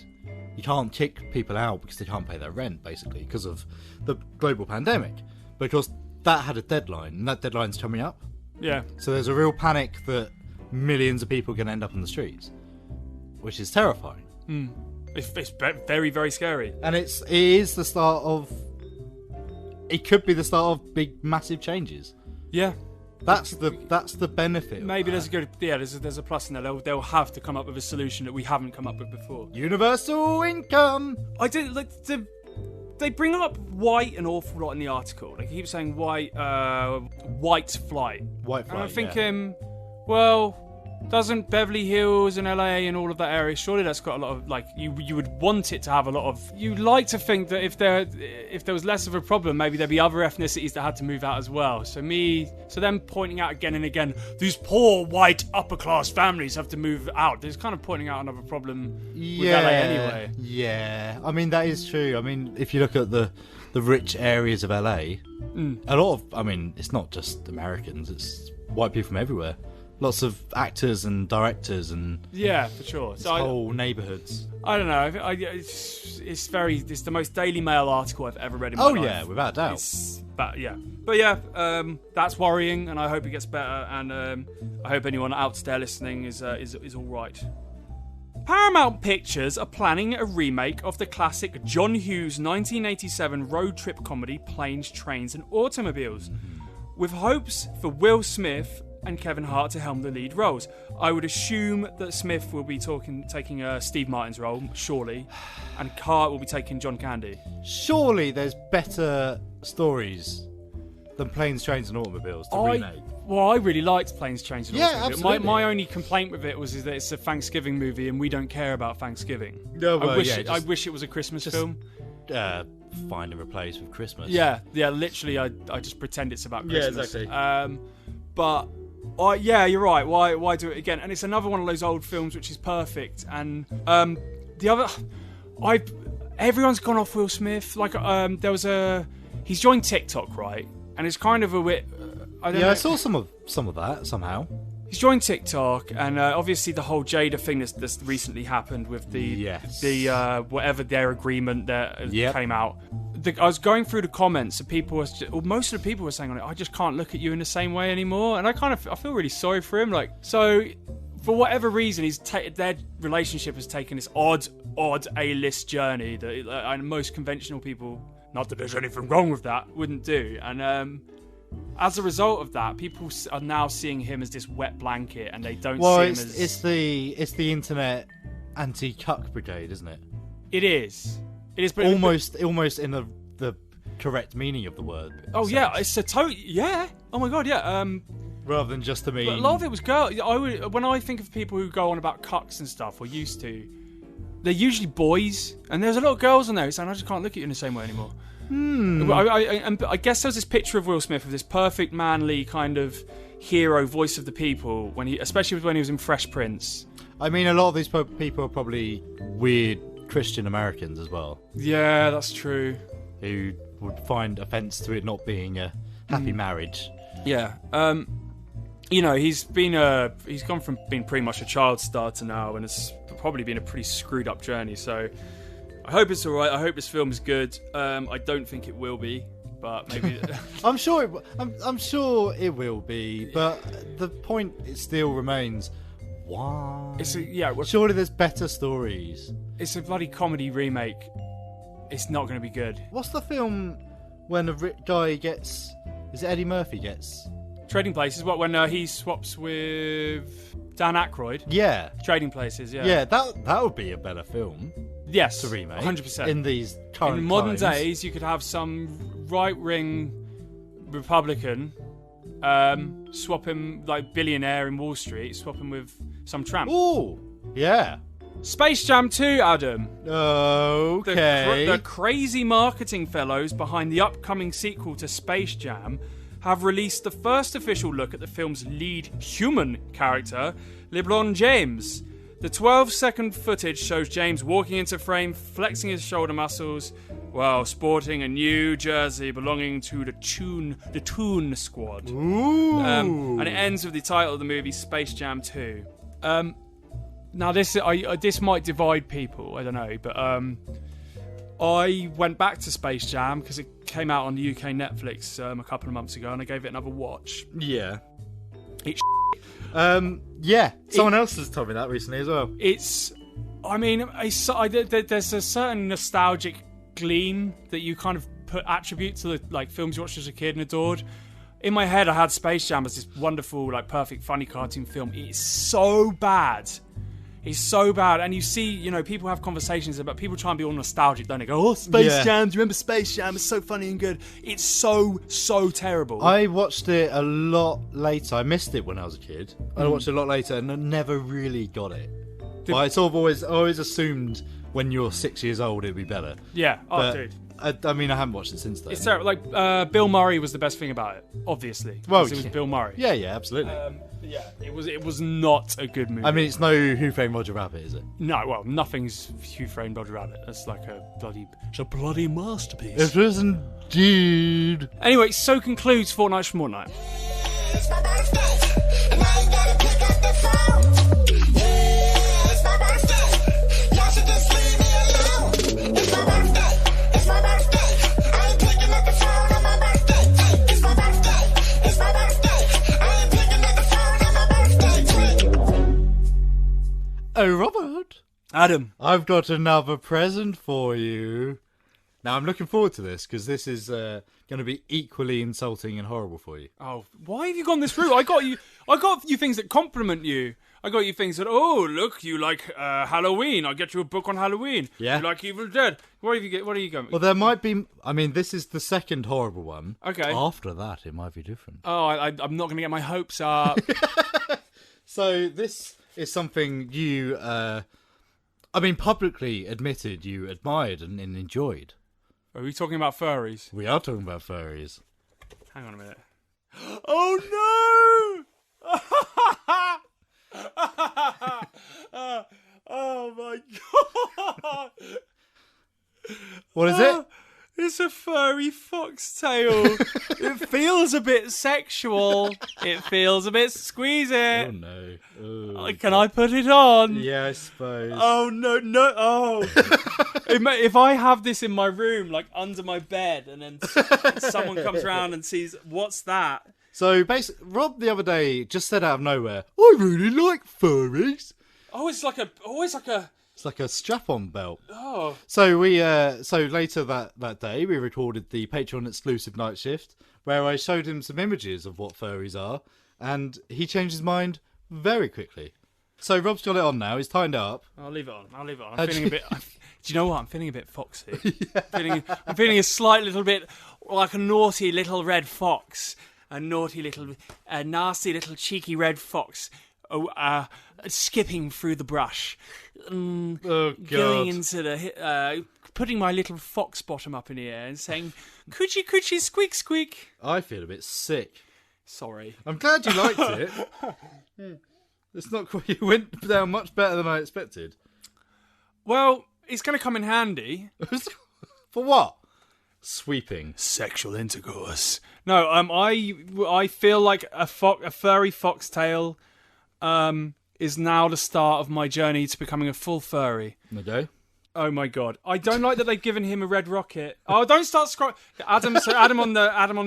You can't kick people out because they can't pay their rent, basically, because of the global pandemic. Because that had a deadline, and that deadline's coming up. Yeah. So there's a real panic that millions of people are going to end up on the streets, which is terrifying. It's very, very scary. And it is the start of... It could be the start of big, massive changes. Yeah. That's the benefit. Maybe there's a good... Yeah, there's a plus in there. They'll have to come up with a solution that we haven't come up with before. Universal income! I did... Like, they bring up white an awful lot in the article. They keep saying white flight. White flight, and I'm thinking, well, doesn't Beverly Hills and LA and all of that area, surely that's got a lot of, like, you would want it to have a lot of... You'd like to think that if there was less of a problem, maybe there'd be other ethnicities that had to move out as well. So them pointing out again and again, these poor white upper class families have to move out. There's kind of pointing out another problem with LA anyway. Yeah, I mean, that is true. I mean, if you look at the rich areas of LA, a lot of... I mean, it's not just Americans, it's white people from everywhere. Lots of actors and directors and... Yeah, for sure. So whole neighbourhoods. I don't know. It's the most Daily Mail article I've ever read in my life. Oh, yeah, without doubt. But that's worrying, and I hope it gets better, and I hope anyone out there listening is all right. Paramount Pictures are planning a remake of the classic John Hughes 1987 road trip comedy Planes, Trains and Automobiles, with hopes for Will Smith and Kevin Hart to helm the lead roles. I would assume that Smith will be taking Steve Martin's role, surely, and Hart will be taking John Candy. Surely there's better stories than Planes, Trains and Automobiles to remake. Well, I really liked Planes, Trains and Automobiles. Absolutely. My only complaint with it is that it's a Thanksgiving movie and we don't care about Thanksgiving. No, well, I wish it was a Christmas film. Find and replace with Christmas. Yeah, literally I just pretend it's about Christmas. Yeah, exactly. You're right. Why do it again? And it's another one of those old films which is perfect. And everyone's gone off Will Smith. Like he's joined TikTok, right? And it's kind of a bit. I saw some of that somehow. He's joined TikTok, and obviously the whole Jada thing that's recently happened with the whatever their agreement that came out. I was going through the comments, and most of the people were saying on it, I just can't look at you in the same way anymore. And I feel really sorry for him. Like, so for whatever reason, their relationship has taken this odd A-list journey that most conventional people, not that there's anything wrong with that, wouldn't do. And as a result of that, people are now seeing him as this wet blanket, and they don't see him as... it's the internet anti-cuck brigade, isn't it? It is. It is, but almost in the correct meaning of the word. Oh yeah, it's a Oh my god, yeah. Rather than just to mean. But a lot of it was when I think of people who go on about cucks and stuff, or used to, they're usually boys, and there's a lot of girls on there saying, I just can't look at you in the same way anymore. I guess there's this picture of Will Smith with this perfect manly kind of hero, voice of the people, especially when he was in Fresh Prince. I mean, a lot of these people are probably weird Christian Americans as well. Yeah, that's true. Who would find offence to it not being a happy marriage. Yeah. He's gone from being pretty much a child star to now, and it's probably been a pretty screwed up journey. So I hope it's all right. I hope this film is good. I don't think it will be, but maybe. I'm sure it will be, but the point still remains. Why? Surely there's better stories. It's a bloody comedy remake. It's not going to be good. What's the film when a guy gets... Is it Eddie Murphy gets... Trading Places? What, when he swaps with Dan Aykroyd? Yeah. Trading Places, yeah. Yeah, that would be a better film. Yes. To remake. 100%. In these current In modern times. days, you could have some right-wing Republican swap him, like billionaire in Wall Street, swap him with some tramp. Ooh, yeah. Space Jam 2, Adam. Okay. The crazy marketing fellows behind the upcoming sequel to Space Jam have released the first official look at the film's lead human character, LeBron James. The 12-second footage shows James walking into frame, flexing his shoulder muscles, while sporting a new jersey belonging to the Toon Squad. Ooh. And it ends with the title of the movie, Space Jam 2. Now, this might divide people, I don't know, but I went back to Space Jam because it came out on the UK Netflix a couple of months ago, and I gave it another watch. Yeah. It's yeah. Someone else has told me that recently as well. there's a certain nostalgic gleam that you kind of attribute to the like films you watched as a kid and adored. In my head, I had Space Jam as this wonderful, like, perfect, funny cartoon film. It's so bad. It's so bad. And you see, people have conversations about, people try and be all nostalgic, don't they? Go, oh, Space Jam, do you remember Space Jam? It's so funny and good. It's so terrible. I watched it a lot later. I missed it when I was a kid. I watched it a lot later and I never really got it. But I sort of always assumed when you're 6 years old it'd be better. Yeah. Oh, But dude. I mean, I haven't watched it since then. It's terrible. Like, Bill Murray was the best thing about it, obviously. Well, because it was Bill Murray. Yeah, absolutely. Yeah, it was not a good movie. I mean, it's no Who Framed Roger Rabbit, is it? No, well, nothing's Who Framed Roger Rabbit. That's like it's a bloody masterpiece. It is indeed. Anyway, so concludes Fortnite from Fortnite. It's my birthday, and I ain't gotta pick up the phone. Yeah, it's my birthday. Y'all should just leave me alone. It's my birthday. It's my birthday. I ain't picking up the phone on my birthday. It's my birthday. It's my birthday. I ain't picking up the phone on my birthday. Oh, Robert. Adam. I've got another present for you. Now, I'm looking forward to this because this is going to be equally insulting and horrible for you. Oh, why have you gone this route? I got you things that compliment you. I got you things that, oh, look, you like Halloween. I'll get you a book on Halloween. Yeah. You like Evil Dead. What are you going? Well, there might be... I mean, this is the second horrible one. Okay. After that, it might be different. Oh, I'm not going to get my hopes up. So, this is something you, publicly admitted you admired and enjoyed. Are we talking about furries? We are talking about furries. Hang on a minute. Oh, no! Oh, my God. What is it? It's a furry foxtail. It feels a bit sexual. It feels a bit squeezy. Oh, no. Oh, Can I put it on? Yeah, I suppose. Oh, no. Oh. If I have this in my room, like under my bed, and then someone comes around and sees, what's that? So, basically, Rob the other day just said out of nowhere, I really like furries. Oh, it's like a... It's like a strap-on belt. Oh. So later that day we recorded the Patreon exclusive night shift where I showed him some images of what furries are, and he changed his mind very quickly. So Rob's got it on now. He's tied up. I'll leave it on. I'm feeling a bit. Do you know what? I'm feeling a bit foxy. Yeah. I'm feeling a slight little bit like a naughty little red fox, a nasty little cheeky red fox. Skipping through the brush, Oh, God. going into the, putting my little fox bottom up in the air and saying, "Coochie coochie squeak squeak." I feel a bit sick. Sorry. I'm glad you liked it. It's not quite. You went down much better than I expected. Well, it's going to come in handy. For what? Sweeping sexual intercourse. No, I feel like a furry foxtail. Is now the start of my journey to becoming a full furry. Okay. Oh my God! I don't like that they've given him a red rocket. Oh, don't start scrolling. Adam on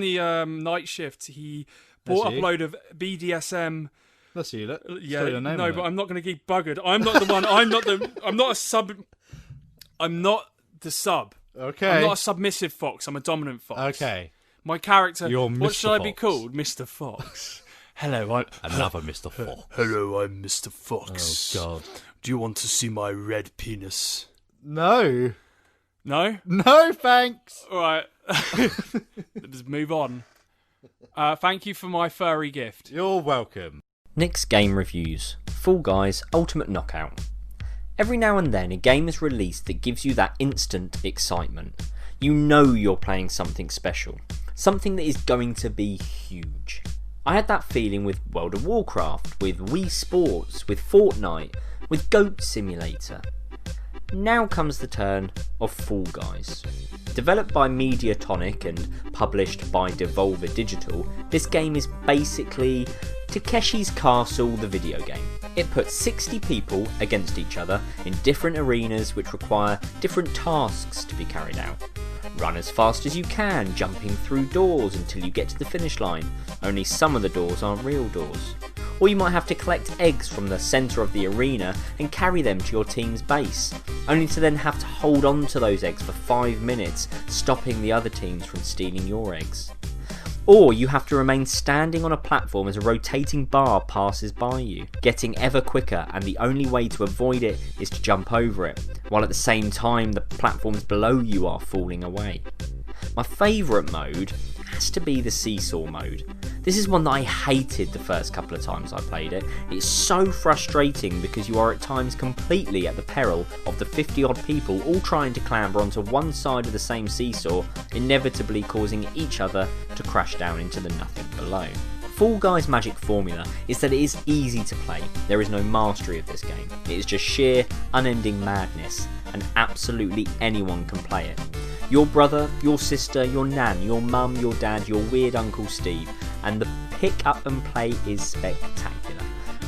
the night shift. He bought up a load of BDSM. That's you. Yeah. No, but I'm not going to keep buggered. I'm not the one. I'm not a sub. I'm not the sub. Okay. I'm not a submissive fox. I'm a dominant fox. Okay. My character. You're Mr. What should I be Fox. called? Mr. Fox. Hello, I'm another Mr. Fox. Hello, I'm Mr. Fox. Oh, God. Do you want to see my red penis? No. No? No, thanks. All right. Let's move on. Thank you for my furry gift. You're welcome. Nick's Game Reviews. Fall Guys Ultimate Knockout. Every now and then a game is released that gives you that instant excitement. You know you're playing something special. Something that is going to be huge. I had that feeling with World of Warcraft, with Wii Sports, with Fortnite, with Goat Simulator. Now comes the turn of Fall Guys. Developed by Mediatonic and published by Devolver Digital, this game is basically Takeshi's Castle the video game. It puts 60 people against each other in different arenas which require different tasks to be carried out. Run as fast as you can, jumping through doors until you get to the finish line. Only some of the doors aren't real doors. Or you might have to collect eggs from the centre of the arena and carry them to your team's base, only to then have to hold on to those eggs for 5 minutes, stopping the other teams from stealing your eggs. Or you have to remain standing on a platform as a rotating bar passes by you, getting ever quicker, and the only way to avoid it is to jump over it, while at the same time the platforms below you are falling away. My favourite mode has to be the seesaw mode. This is one that I hated the first couple of times I played it. It's so frustrating because you are at times completely at the peril of the 50 odd people all trying to clamber onto one side of the same seesaw, inevitably causing each other to crash down into the nothing below. Fall Guys' magic formula is that it is easy to play. There is no mastery of this game. It is just sheer, unending madness, and absolutely anyone can play it. Your brother, your sister, your nan, your mum, your dad, your weird Uncle Steve, and the pick up and play is spectacular.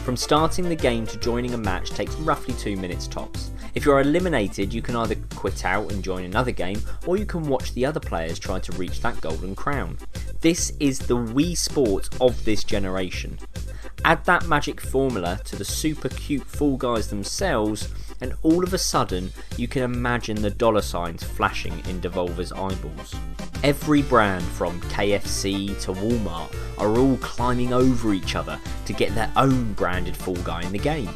From starting the game to joining a match takes roughly 2 minutes tops. If you're eliminated, you can either quit out and join another game, or you can watch the other players try to reach that golden crown. This is the Wii Sports of this generation. Add that magic formula to the super cute Fall Guys themselves, and all of a sudden you can imagine the dollar signs flashing in Devolver's eyeballs. Every brand from KFC to Walmart are all climbing over each other to get their own branded Fall Guy in the game.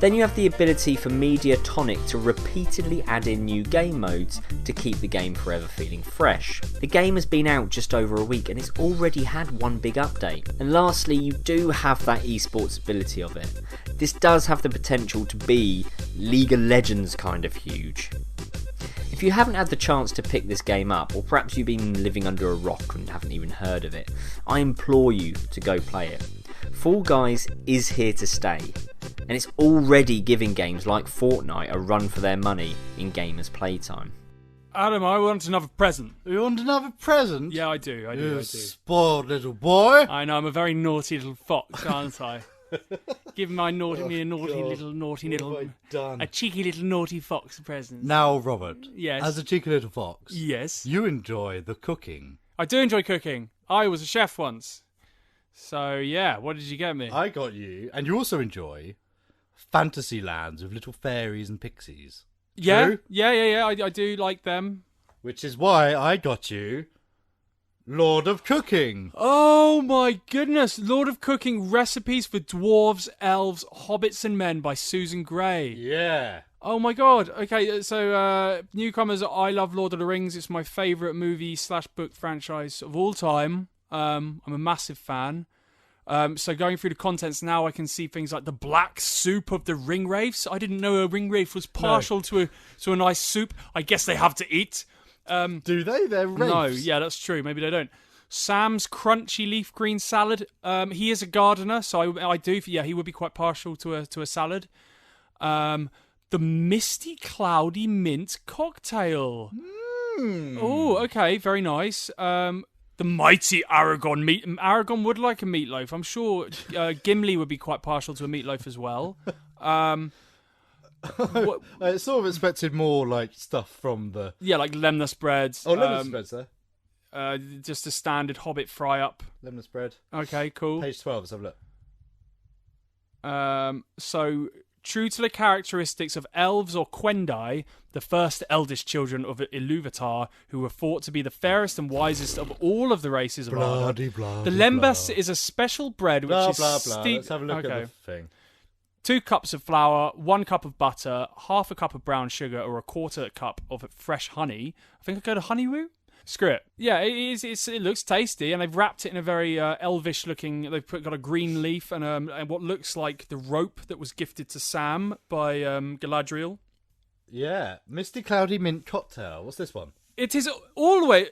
Then you have the ability for Mediatonic to repeatedly add in new game modes to keep the game forever feeling fresh. The game has been out just over a week and it's already had one big update. And lastly, you do have that esports ability of it. This does have the potential to be League of Legends kind of huge. If you haven't had the chance to pick this game up, or perhaps you've been living under a rock and haven't even heard of it, I implore you to go play it. Fall Guys is here to stay, and it's already giving games like Fortnite a run for their money in gamers' playtime. Adam, I want another present. You want another present? Yeah, I do. You spoiled little boy. I know, I'm a very naughty little fox, aren't I? Give me a naughty little, a cheeky little naughty fox present. Now, Robert. Yes. As a cheeky little fox. Yes. You enjoy the cooking. I do enjoy cooking. I was a chef once. So, yeah, what did you get me? I got you, and you also enjoy fantasy lands with little fairies and pixies. Yeah, True? yeah. I do like them. Which is why I got you Lord of Cooking. Oh my goodness! Lord of Cooking Recipes for Dwarves, Elves, Hobbits and Men by Susan Gray. Yeah. Oh my god. Okay, so newcomers, I love Lord of the Rings. It's my favourite movie/book franchise of all time. I'm a massive fan. So going through the contents now, I can see things like the black soup of the ring wraiths. I didn't know a ring wraith was partial to a nice soup. I guess they have to eat. Do they? They're wraiths. No, yeah, that's true. Maybe they don't. Sam's crunchy leaf green salad. He is a gardener, so I do. Yeah, he would be quite partial to a salad. The misty cloudy mint cocktail. Oh, okay, very nice. The mighty Aragon meat. Aragon would like a meatloaf. I'm sure Gimli would be quite partial to a meatloaf as well. I sort of expected more like stuff from the... Yeah, like lemnos breads. Oh, lemnos breads there. Just a standard Hobbit fry up. Lemnos bread. Okay, cool. Page 12, let's have a look. So, true to the characteristics of elves or Quendai, the first eldest children of Iluvatar, who were thought to be the fairest and wisest of all of the races of Arda. The lembas is a special bread which is blah. steeped... Let's have a look at the thing. 2 cups of flour, 1 cup of butter, half a cup of brown sugar, or a quarter cup of fresh honey. I think I go to honey root. Screw it. Yeah, it looks tasty, and they've wrapped it in a very elvish looking. They've got a green leaf and what looks like the rope that was gifted to Sam by Galadriel. Yeah, Misty Cloudy Mint Cocktail. What's this one? It is all the way.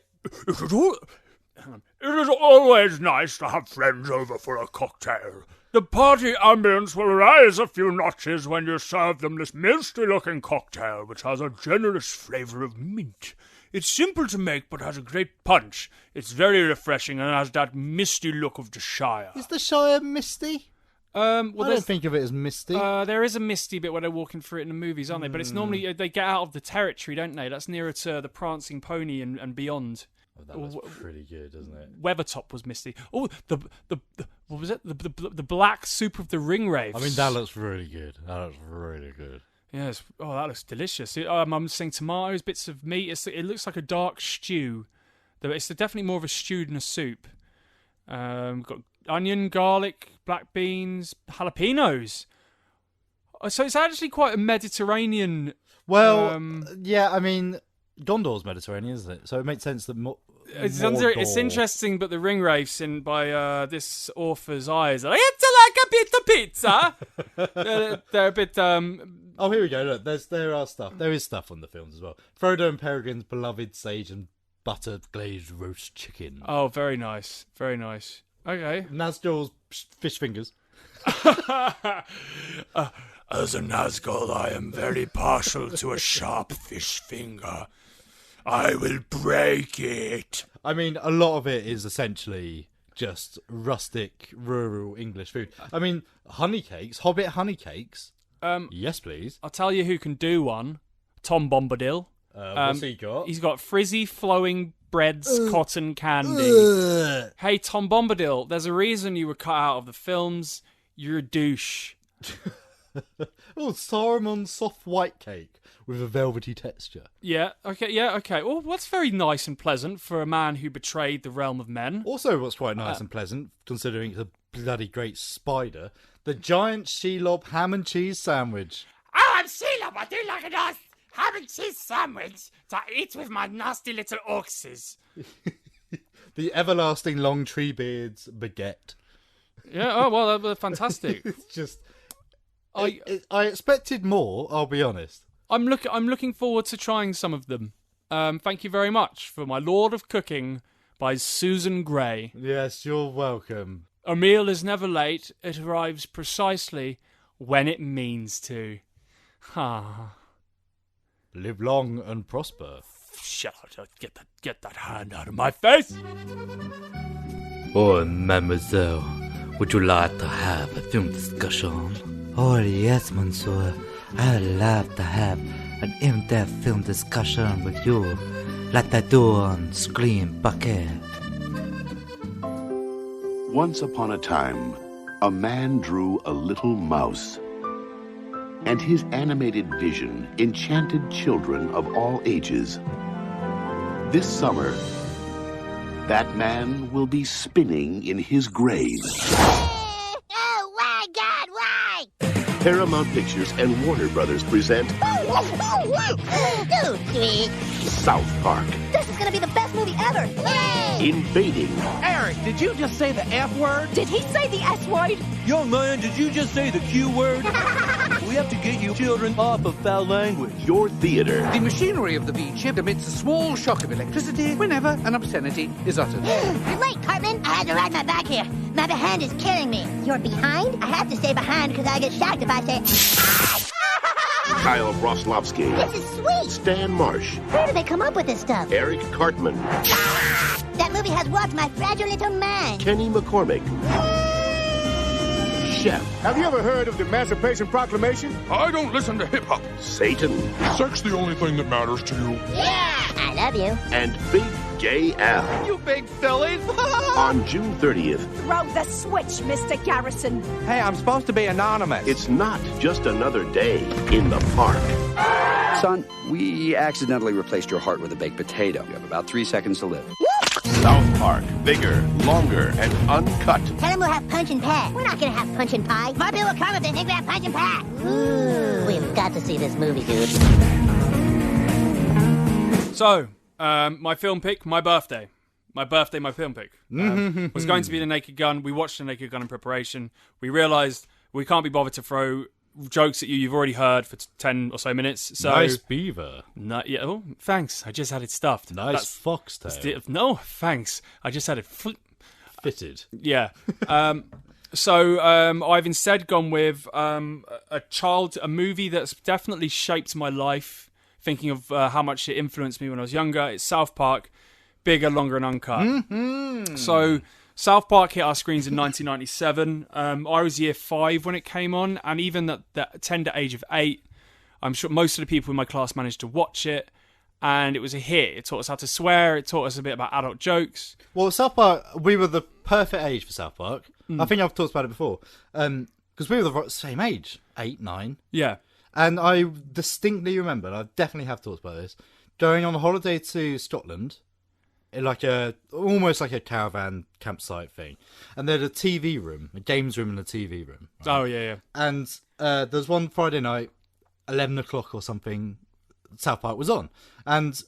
It is always nice to have friends over for a cocktail. The party ambience will rise a few notches when you serve them this misty-looking cocktail, which has a generous flavour of mint. It's simple to make, but has a great punch. It's very refreshing and has that misty look of the Shire. Is the Shire misty? I don't think of it as misty. There is a misty bit where they're walking through it in the movies, aren't they? But it's normally they get out of the territory, don't they? That's nearer to the Prancing Pony and beyond. Oh, that looks pretty good, doesn't it? Weathertop was misty. Oh, the what was it? The black soup of the ring wraiths. I mean, that looks really good. That looks really good. Yes. Oh, that looks delicious. I'm seeing tomatoes, bits of meat. It looks like a dark stew. It's definitely more of a stew than a soup. Got onion, garlic, black beans, jalapenos. So it's actually quite a Mediterranean. Well, yeah. I mean, Gondor's Mediterranean, isn't it? So it makes sense that it's interesting, but the ring wraiths by this author's eyes are like, it's like a bit of pizza. they're a bit. Oh, here we go. Look, there is stuff on the films as well. Frodo and Peregrine's beloved sage and butter glazed roast chicken. Oh, very nice, very nice. Okay. Nazgul's fish fingers. As a Nazgul, I am very partial to a sharp fish finger. I will break it. I mean, a lot of it is essentially just rustic, rural English food. I mean, honey cakes, Hobbit honey cakes. Yes, please. I'll tell you who can do one. Tom Bombadil. What's he got? He's got frizzy, flowing breads, cotton candy. Hey, Tom Bombadil, there's a reason you were cut out of the films. You're a douche. Oh, Saruman's soft white cake with a velvety texture. Yeah, okay. Well, that's very nice and pleasant for a man who betrayed the realm of men. Also, what's quite nice and pleasant, considering it's a bloody great spider, the giant Shelob ham and cheese sandwich. Oh, I'm Shelob. I do like a nice ham and cheese sandwich to eat with my nasty little oxes. The everlasting long tree beards baguette. Yeah, oh, well, they're fantastic. It's just... I expected more, I'll be honest. I'm looking forward to trying some of them. Thank you very much for My Lord of Cooking by Susan Gray. Yes, you're welcome. A meal is never late. It arrives precisely when it means to. Live long and prosper. Shut up. Get that hand out of my face. Oh, mademoiselle, would you like to have a film discussion? Oh, yes, monsieur. I'd love to have an in-depth film discussion with you, like I do on Screen Bucket. Once upon a time, a man drew a little mouse, and his animated vision enchanted children of all ages. This summer, that man will be spinning in his grave. Oh, my God, why? Paramount Pictures and Warner Brothers present Dude, sweet. South Park. This is gonna be the best movie ever. Yay! Invading. Eric, did you just say the F word? Did he say the S word? Young man, did you just say the Q word? We have to get you children off of foul language. Your theater. The machinery of the V-chip emits a small shock of electricity whenever an obscenity is uttered. You're late, Cartman. I had to ride my back here. My behind is killing me. You're behind? I have to stay behind because I get shocked if I say... Kyle Broslovsky. This is sweet. Stan Marsh. Where do they come up with this stuff? Eric Cartman. That movie has warped my fragile little mind. Kenny McCormick. Chef. Have you ever heard of the Emancipation Proclamation? I don't listen to hip-hop. Satan. Sex the only thing that matters to you. Yeah, I love you. And Big Gay Al. You big fillies. On June 30th. Throw the switch, Mr. Garrison. Hey, I'm supposed to be anonymous. It's not just another day in the park. Son, we accidentally replaced your heart with a baked potato. You have about 3 seconds to live. South Park, bigger, longer, and uncut. Tell him we'll have punch and pack. We're not gonna have punch and pie. My bill will come if they think we have punch and pack. Ooh. We've got to see this movie, dude. So, my film pick, my birthday. My film pick. Was going to be The Naked Gun. We watched The Naked Gun in preparation. We realised we can't be bothered to throw jokes at you've already heard for 10 or so minutes. So, nice beaver. Yeah, oh, thanks. I just had it stuffed. Nice foxtail. No, thanks. I just had it fitted. Yeah. So I've instead gone with a movie that's definitely shaped my life, thinking of how much it influenced me when I was younger. It's South Park, bigger, longer, and uncut. Mm-hmm. So South Park hit our screens in 1997. I was year 5 when it came on, and even at the tender age of 8, I'm sure most of the people in my class managed to watch it, and it was a hit. It taught us how to swear. It taught us a bit about adult jokes. Well, South Park, we were the perfect age for South Park. I think I've talked about it before. Because we were the same age, 8, 9. Yeah. And I distinctly remember, and I definitely have talked about this, going on a holiday to Scotland, in almost like a caravan campsite thing. And they had a TV room, a games room and a TV room. Right? Oh, yeah. And there was one Friday night, 11 o'clock or something, South Park was on. And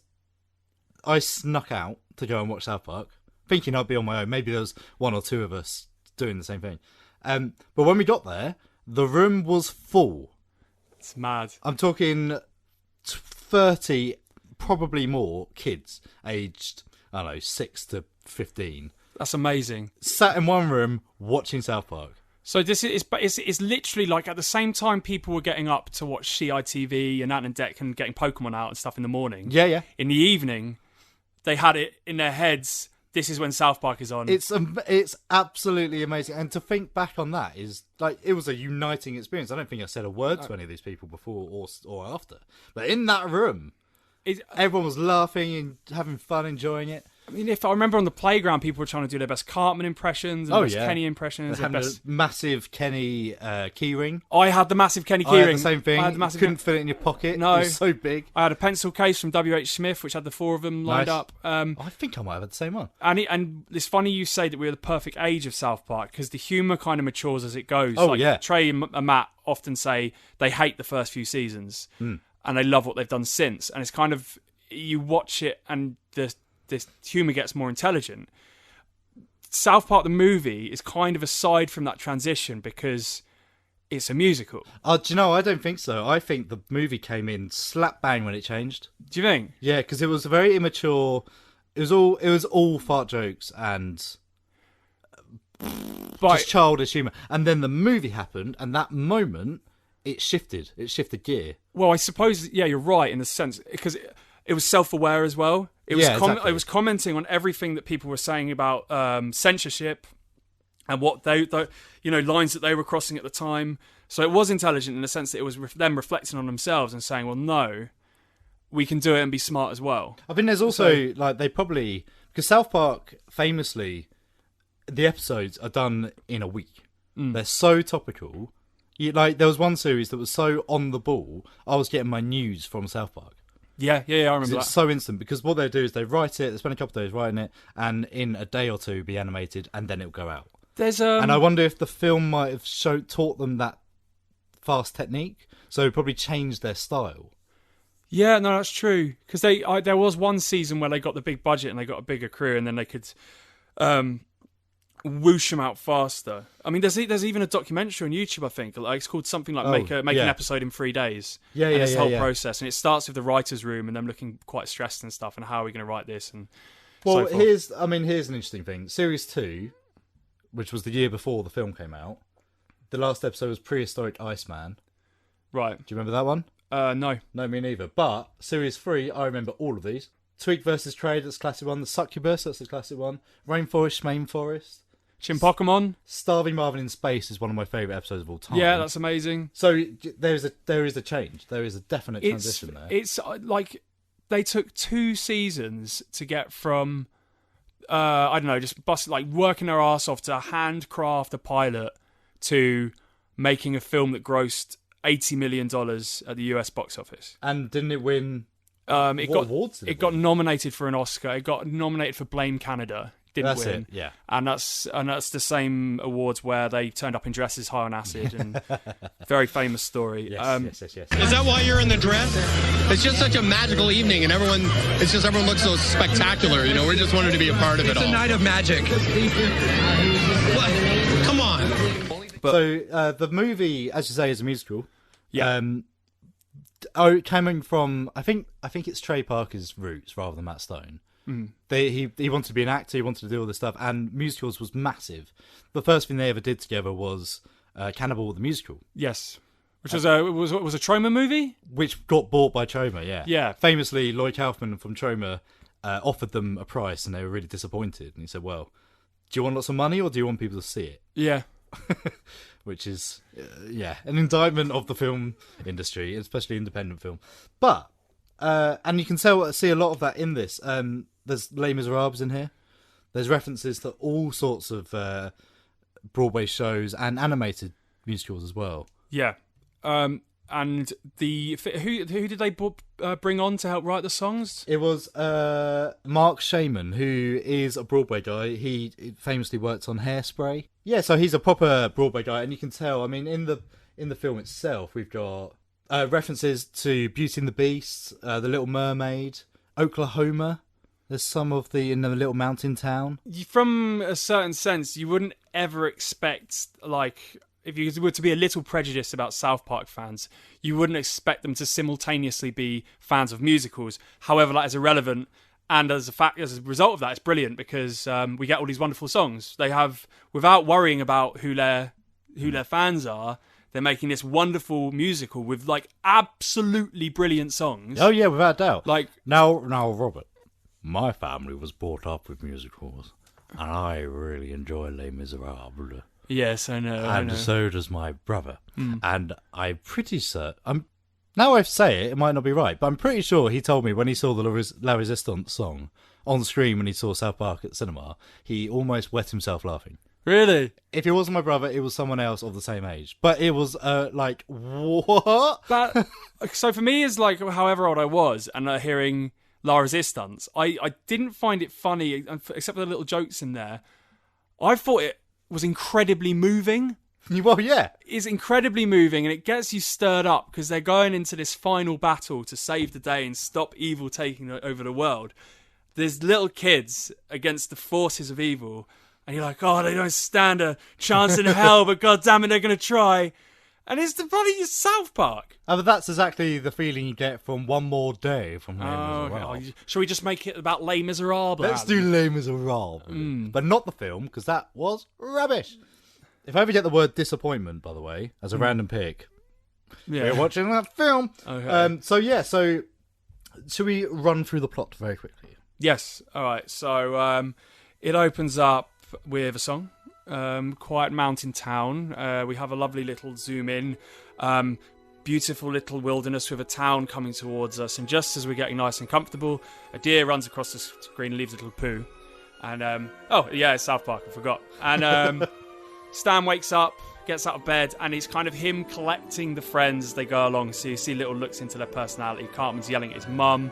I snuck out to go and watch South Park, thinking I'd be on my own. Maybe there was 1 or 2 of us doing the same thing. But when we got there, the room was full. It's mad. I'm talking 30, probably more, kids aged, I don't know, 6 to 15. That's amazing. Sat in one room watching South Park. So this is, it's literally like at the same time people were getting up to watch CITV and Ant and Dec and getting Pokemon out and stuff in the morning. Yeah. In the evening, they had it in their heads. This is when South Park is on. It's absolutely amazing. And to think back on that is like, it was a uniting experience. I don't think I said a word to any of these people before or after. But in that room, everyone was laughing and having fun, enjoying it. I mean, if I remember on the playground, people were trying to do their best Cartman impressions and best Kenny impressions. They had a massive Kenny keyring. I had the massive Kenny keyring. I had the same thing. Couldn't fit it in your pocket. No. It was so big. I had a pencil case from W.H. Smith, which had the 4 of them lined up. I think I might have had the same one. And it's funny you say that we were the perfect age of South Park, because the humour kind of matures as it goes. Oh, yeah. Trey and Matt often say they hate the first few seasons and they love what they've done since. And it's kind of, you watch it and this humour gets more intelligent. South Park the movie is kind of aside from that transition because it's a musical. Do you know, I don't think so. I think the movie came in slap bang when it changed. Do you think? Yeah, because it was very immature. It was all fart jokes and just childish humour. And then the movie happened, and that moment, it shifted. It shifted gear. Well, I suppose, yeah, you're right in the sense, because it was self-aware as well. It was commenting on everything that people were saying about censorship and what they lines that they were crossing at the time. So it was intelligent in the sense that it was them reflecting on themselves and saying, well, no, we can do it and be smart as well. I think there's also, because South Park, famously, the episodes are done in a week. They're so topical. There was one series that was so on the ball, I was getting my news from South Park. Yeah, I remember that. It's so instant, because what they do is they write it, they spend a couple of days writing it, and in a day or two be animated, and then it'll go out. And I wonder if the film might have taught them that fast technique, so it probably changed their style. Yeah, no, that's true. Because there was one season where they got the big budget and they got a bigger crew, and then they could whoosh them out faster. I mean, there's even a documentary on YouTube, I think. It's called something like Make an Episode in 3 Days. This whole process, and it starts with the writer's room and them looking quite stressed and stuff, and how are we going to write this? And well, so here's an interesting thing. Series 2, which was the year before the film came out, the last episode was Prehistoric Iceman. Right. Do you remember that one? No. No, me neither. But Series 3, I remember all of these. Tweak versus Trade, that's the classic one. The Succubus, that's the classic one. Rainforest, Schmainforest. Pokemon. Starving Marvin in Space is one of my favourite episodes of all time. Yeah, that's amazing. So there is a change. There is a definite transition there. It's like they took 2 seasons to get from I don't know, just working their arse off to handcraft a pilot to making a film that grossed $80 million at the US box office. And didn't it win It got nominated for an Oscar. It got nominated for Blame Canada. Didn't That's win. it, yeah. And that's the same awards where they turned up in dresses high on acid, and very famous story. Yes. Is that why you're in the dress? It's just such a magical evening, and everyone looks so spectacular. You know, we just wanted to be a part of it all. It's a night of magic. What? Come on. So the movie, as you say, is a musical. Yeah. Coming from, I think it's Trey Parker's roots rather than Matt Stone. Mm. He wanted to be an actor, he wanted to do all this stuff, and musicals was massive. The first thing they ever did together was Cannibal the Musical. Yes. Which was a Troma movie? Which got bought by Troma, yeah. Yeah. Famously, Lloyd Kaufman from Troma offered them a price, and they were really disappointed. And he said, well, do you want lots of money, or do you want people to see it? Yeah. Which is, an indictment of the film industry, especially independent film. But, and you can see a lot of that in this. There's Les Miserables in here. There's references to all sorts of Broadway shows and animated musicals as well. Yeah. And who did they bring on to help write the songs? It was Mark Shaman, who is a Broadway guy. He famously worked on Hairspray. Yeah, so he's a proper Broadway guy, and you can tell. I mean, in the film itself, we've got references to Beauty and the Beast, The Little Mermaid, Oklahoma. There's some of in the little mountain town. From a certain sense, you wouldn't ever expect, like, if you were to be a little prejudiced about South Park fans, you wouldn't expect them to simultaneously be fans of musicals. However, that is irrelevant, and as a result of that, it's brilliant because we get all these wonderful songs. They have, without worrying about who their fans are, they're making this wonderful musical with like absolutely brilliant songs. Oh yeah, without doubt. Like now, Robert, my family was brought up with musicals, and I really enjoy Les Miserables. Yes, I know. And so does my brother. Mm. And I'm pretty certain... Now I say it, it might not be right, but I'm pretty sure he told me when he saw the La Resistance song on screen when he saw South Park at the cinema, he almost wet himself laughing. Really? If it wasn't my brother, it was someone else of the same age. But it was like, what? So for me, it's like however old I was, and hearing La Resistance, I didn't find it funny, except for the little jokes in there. I thought it was incredibly moving. Well, yeah. It's incredibly moving, and it gets you stirred up because they're going into this final battle to save the day and stop evil taking over the world. There's little kids against the forces of evil, and you're like, oh, they don't stand a chance in hell, but God damn it, they're going to try. And it's the bloody South Park. But that's exactly the feeling you get from One More Day from Les Miserables. Okay. Shall we just make it about Les Miserables? Let's do Les Miserables. But not the film, because that was rubbish. If I ever get the word disappointment, by the way, as a random pick, we're watching that film. Okay. So should we run through the plot very quickly? Yes. All right. So it opens up with a song. Quiet mountain town. We have a lovely little zoom in. Beautiful little wilderness with a town coming towards us, and just as we're getting nice and comfortable, a deer runs across the screen and leaves a little poo. And it's South Park, I forgot. And Stan wakes up, gets out of bed, and it's kind of him collecting the friends as they go along. So you see little looks into their personality. Cartman's yelling at his mum.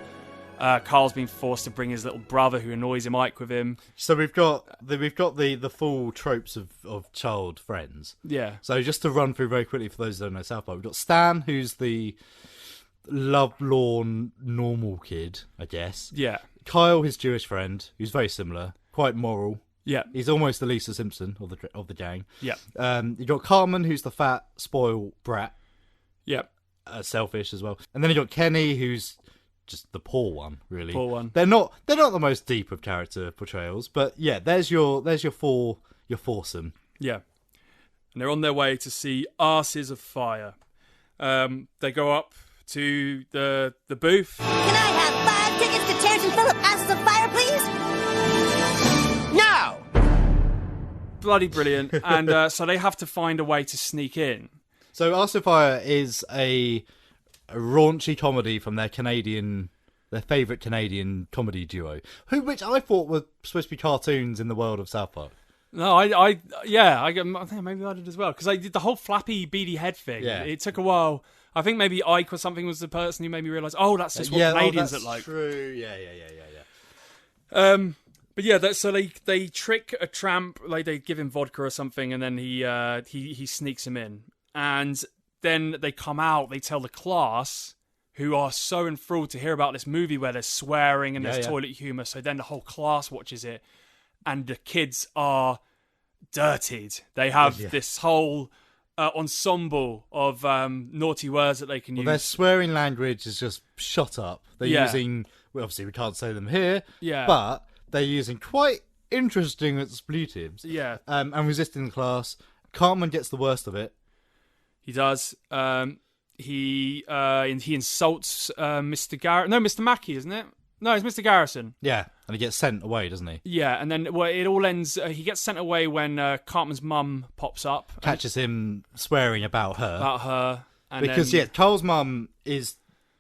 Carl's been forced to bring his little brother who annoys him Ike with him. So we've got the full tropes of child friends. Yeah. So just to run through very quickly for those that don't know South Park, we've got Stan, who's the lovelorn normal kid, I guess. Yeah. Kyle, his Jewish friend, who's very similar, quite moral. Yeah. He's almost the Lisa Simpson of the gang. Yeah. You got Cartman, who's the fat spoiled brat. Yeah. Selfish as well. And then you got Kenny, who's just the poor one, really. Poor one. They're not the most deep of character portrayals, but yeah, there's your foursome. Yeah. And they're on their way to see Asses of Fire. They go up to the booth. Can I have 5 tickets to Terrence and Phillip Asses of Fire, please? No! Bloody brilliant. And so they have to find a way to sneak in. So Asses of Fire is a raunchy comedy from their favourite Canadian comedy duo, which I thought were supposed to be cartoons in the world of South Park. No, I think maybe I did as well, because I did the whole flappy, beady head thing. Yeah. It took a while. I think maybe Ike or something was the person who made me realise, oh, that's just what Canadians look like. True. Yeah. But yeah, so they trick a tramp, like they give him vodka or something, and then he sneaks him in. And then they come out, they tell the class, who are so enthralled to hear about this movie where there's swearing and there's toilet humour. So then the whole class watches it, and the kids are dirtied. They have this whole ensemble of naughty words that they can use. Their swearing language is just shot up. They're using, well, obviously we can't say them here, but they're using quite interesting expletives. Yeah. And resisting the class. Cartman gets the worst of it. He does. He insults Mr. Garrett. No, Mr. Mackey, isn't it? No, it's Mr. Garrison. Yeah, and he gets sent away, doesn't he? Yeah, and then it all ends. He gets sent away when Cartman's mum pops up, catches him swearing about her. And because Carl's mum is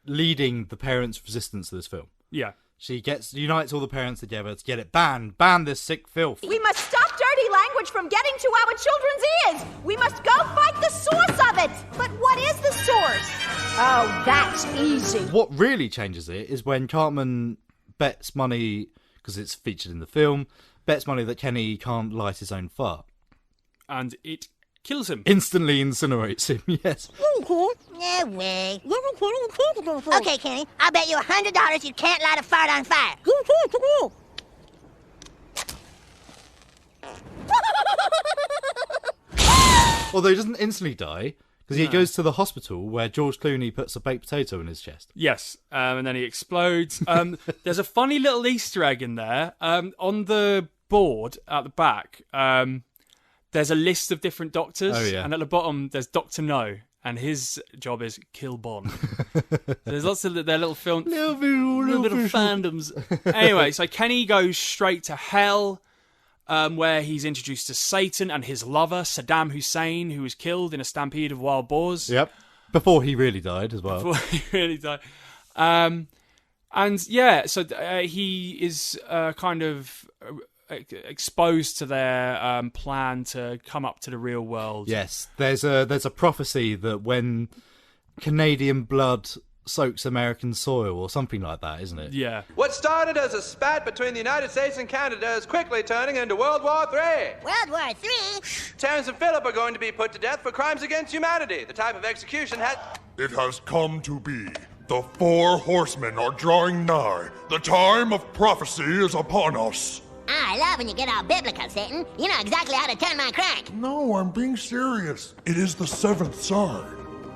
leading the parents' resistance to this film. Yeah, she unites all the parents together to get it banned. Ban this sick filth. We must stop dirty language from getting to our children's ears. We must go fight the source of it. But what is the source? Oh, that's easy. What really changes it is when Cartman bets money, because it's featured in the film, bets money that Kenny can't light his own fart. And it kills him. Instantly incinerates him, yes. No way. Okay, Kenny, I'll bet you $100 you can't light a fart on fire. Although he doesn't instantly die, because he goes to the hospital where George Clooney puts a baked potato in his chest. Yes, and then he explodes. There's a funny little Easter egg in there. On the board at the back, there's a list of different doctors, and at the bottom there's Dr. No, and his job is kill Bond. There's lots of their little film, little fandoms. Anyway, so Kenny goes straight to hell. Where he's introduced to Satan and his lover, Saddam Hussein, who was killed in a stampede of wild boars. Yep. Before he really died as well. Before he really died. And yeah, so he is kind of exposed to their plan to come up to the real world. Yes. There's a prophecy that when Canadian blood soaks American soil or something like that, isn't it? Yeah. What started as a spat between the United States and Canada is quickly turning into World War III. World War III? Terrence and Phillip are going to be put to death for crimes against humanity. The type of execution had... It has come to be. The 4 horsemen are drawing nigh. The time of prophecy is upon us. I love when you get all biblical, Satan. You know exactly how to turn my crank. No, I'm being serious. It is the 7th sign.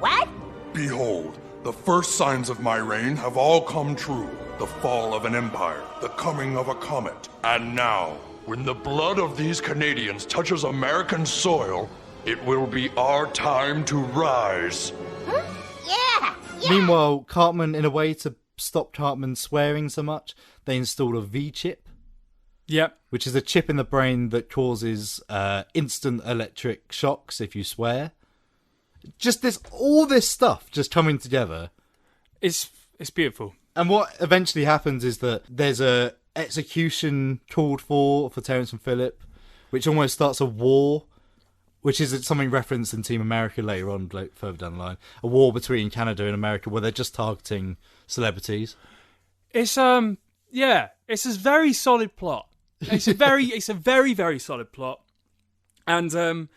What? Behold, the first signs of my reign have all come true. The fall of an empire, the coming of a comet. And now, when the blood of these Canadians touches American soil, it will be our time to rise. Huh? Yeah. Meanwhile, Cartman, in a way to stop Cartman swearing so much, they install a V-chip. Yep. Which is a chip in the brain that causes instant electric shocks if you swear. Just all this stuff just coming together. It's beautiful. And what eventually happens is that there's a execution called for Terrence and Phillip, which almost starts a war, which is something referenced in Team America later on, further down the line. A war between Canada and America where they're just targeting celebrities. It's it's a very solid plot. It's a very, very solid plot. And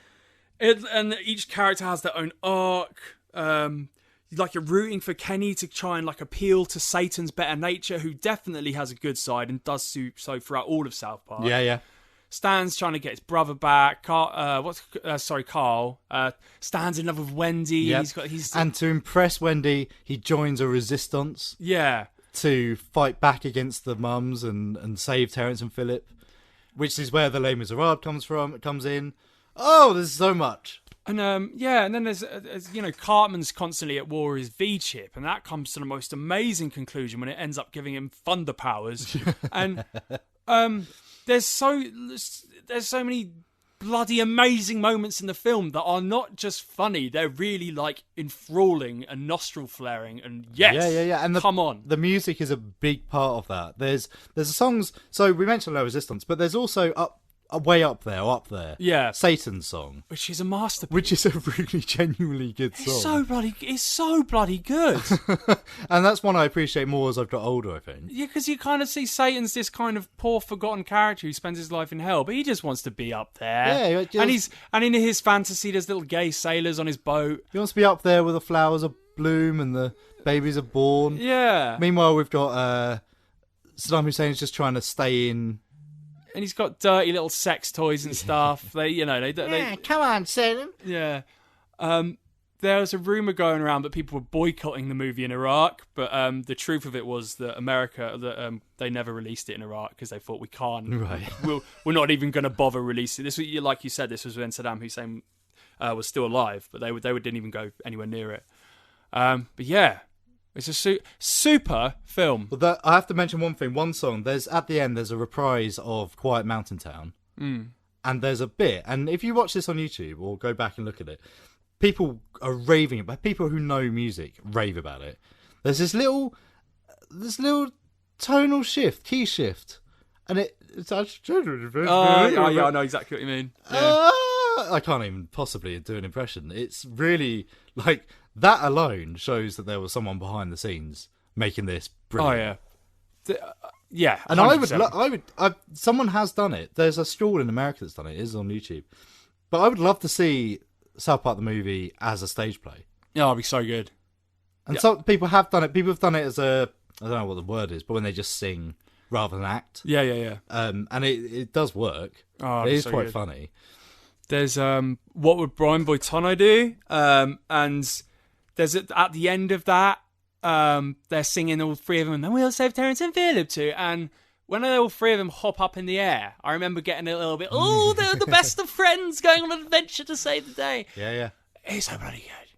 each character has their own arc. You're rooting for Kenny to try and appeal to Satan's better nature, who definitely has a good side and does so throughout all of South Park. Yeah. Stan's trying to get his brother back. Carl. Stan's in love with Wendy. Yep. And to impress Wendy, he joins a resistance. Yeah. To fight back against the mums and save Terrence and Phillip, which is where the Les Miserables comes in. Oh, there's so much. And and then there's Cartman's constantly at war with his V-chip, and that comes to the most amazing conclusion when it ends up giving him thunder powers. And there's so many bloody amazing moments in the film that are not just funny, they're really enthralling and nostril flaring, and yes, and come on. The music is a big part of that. There's songs, so we mentioned Low Resistance, but there's also Up way up there. Yeah. Satan's song. Which is a masterpiece. Which is a really genuinely good song. It's so bloody good. And that's one I appreciate more as I've got older, I think. Yeah, because you kind of see Satan's this kind of poor, forgotten character who spends his life in hell, but he just wants to be up there. Yeah, and in his fantasy, there's little gay sailors on his boat. He wants to be up there where the flowers are bloom and the babies are born. Yeah. Meanwhile, we've got Saddam Hussein's just trying to stay in. And he's got dirty little sex toys and stuff. They come on, Saddam. Yeah. There was a rumour going around that people were boycotting the movie in Iraq, but the truth of it was that they never released it in Iraq because they thought we can't. Right. We're not even going to bother releasing this. Like you said, this was when Saddam Hussein was still alive, but they didn't even go anywhere near it. But yeah, it's a super film. Well, I have to mention one thing. One song. At the end, there's a reprise of Quiet Mountain Town, and there's a bit. And if you watch this on YouTube or go back and look at it, people are raving about. People who know music rave about it. There's this little tonal shift, key shift, and it's actually. I know exactly what you mean. Yeah. I can't even possibly do an impression. It's really like that alone shows that there was someone behind the scenes making this brilliant. Oh yeah, yeah. And 100%. Someone has done it. There's a school in America that's done it. It is on YouTube. But I would love to see South Park the movie as a stage play. Yeah, it'd be so good. And some people have done it. People have done it as I don't know what the word is, but when they just sing rather than act. Yeah. And it does work. Oh, it is so quite good. funny. There's What Would Brian Boitano Do? And there's at the end of that, they're singing all three of them, and we'll save Terrence and Philip too. And when all three of them hop up in the air, I remember getting a little bit, they're the best of friends going on an adventure to save the day. Yeah. It's so bloody good.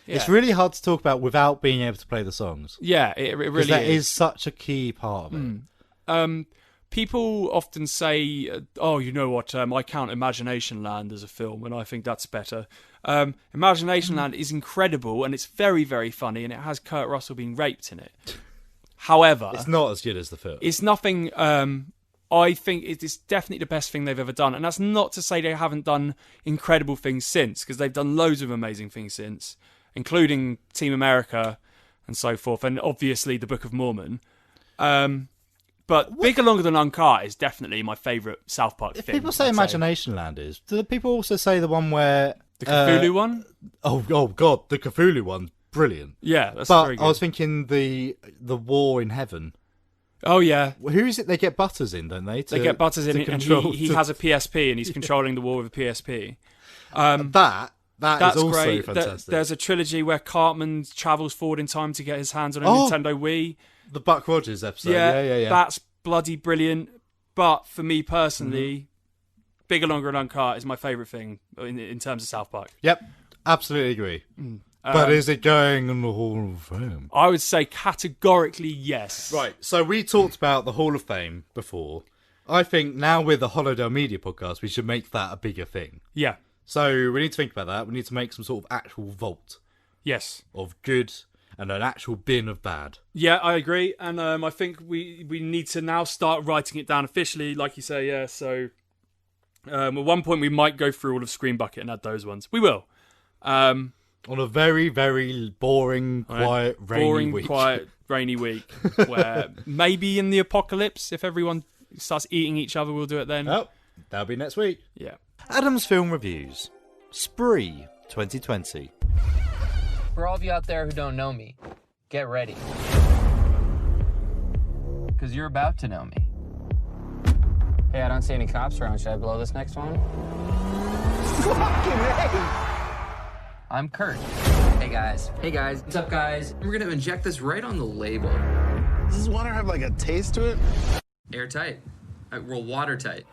Yeah. It's really hard to talk about without being able to play the songs. Yeah, it really is. That is such a key part of it. People often say, you know what, I count Imagination Land as a film, and I think that's better. Imagination Land is incredible, and it's very, very funny, and it has Kurt Russell being raped in it. However, it's not as good as the film. It's nothing. I think it is definitely the best thing they've ever done, and that's not to say they haven't done incredible things since, because they've done loads of amazing things since, including Team America and so forth, and obviously the Book of Mormon. But Bigger, Longer Than Uncut is definitely my favourite South Park If film. people say Imagination Land do the people also say the one where the Cthulhu one? Oh God, the Cthulhu one's brilliant. Yeah, that's but very good. I was thinking the War in Heaven. Oh yeah, who is it? They get Butters in, don't they? They get Butters in, and he has a PSP, and he's controlling the war with a PSP. That's is also great. fantastic. There's a trilogy where Cartman travels forward in time to get his hands on a Nintendo Wii. The Buck Rogers episode. Yeah. That's bloody brilliant. But for me personally, Bigger, Longer, and Uncut is my favourite thing in terms of South Park. Yep, absolutely agree. But is it going in the Hall of Fame? I would say categorically yes. Right, so we talked about the Hall of Fame before. I think now with the Hollow Dell Media podcast, we should make that a bigger thing. Yeah. So we need to think about that. We need to make some sort of actual vault. Yes. Of good and an actual bin of bad. Yeah, I agree. And I think we need to now start writing it down officially, like you say, yeah. So at one point we might go through all of Screen Bucket and add those ones. We will. On a very, very boring, quiet, rainy week. Where maybe in the apocalypse, if everyone starts eating each other, we'll do it then. Oh, that'll be next week. Yeah. Adam's Film Reviews. Spree 2020. For all of you out there who don't know me, get ready. Because you're about to know me. Hey, I don't see any cops around. Should I blow this next one? Fucking hey! I'm Kurt. Hey guys. Hey guys. What's up, guys? We're gonna inject this right on the label. Does this water have like a taste to it? Airtight. Well, watertight.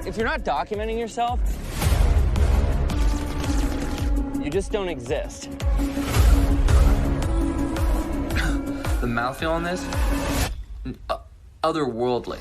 If you're not documenting yourself, you just don't exist. The mouthfeel on this? Otherworldly.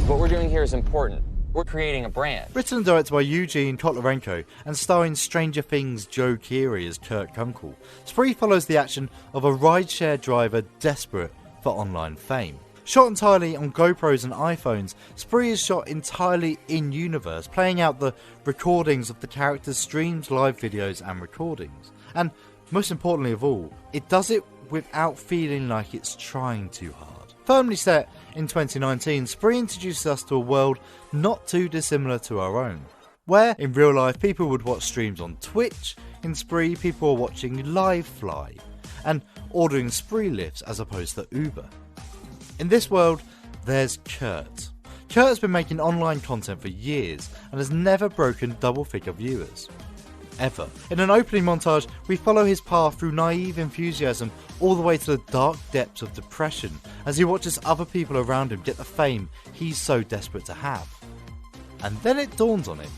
What we're doing here is important. We're creating a brand. Written and directed by Eugene Kotlarenko and starring Stranger Things Joe Keery as Kurt Kunkel, Spree follows the action of a rideshare driver desperate for online fame. Shot entirely on GoPros and iPhones, Spree is shot entirely in-universe, playing out the recordings of the characters' streams, live videos and recordings. And most importantly of all, it does it without feeling like it's trying too hard. Firmly set in 2019, Spree introduces us to a world not too dissimilar to our own, where in real life people would watch streams on Twitch. In Spree, people are watching Livefly and ordering Spree lifts as opposed to Uber. In this world, there's Kurt. Kurt has been making online content for years and has never broken double-figure viewers. Ever. In an opening montage, we follow his path through naive enthusiasm all the way to the dark depths of depression as he watches other people around him get the fame he's so desperate to have. And then it dawns on him.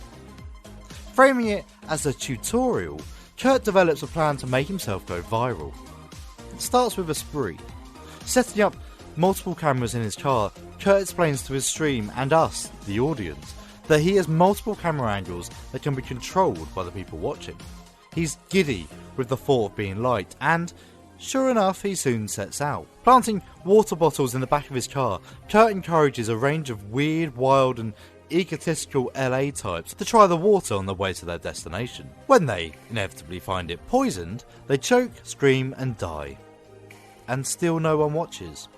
Framing it as a tutorial, Kurt develops a plan to make himself go viral. It starts with a spree. Setting up multiple cameras in his car, Kurt explains to his stream and us, the audience, that he has multiple camera angles that can be controlled by the people watching. He's giddy with the thought of being liked, and sure enough, he soon sets out. Planting water bottles in the back of his car, Kurt encourages a range of weird, wild and egotistical LA types to try the water on the way to their destination. When they inevitably find it poisoned, they choke, scream and die. And still no one watches.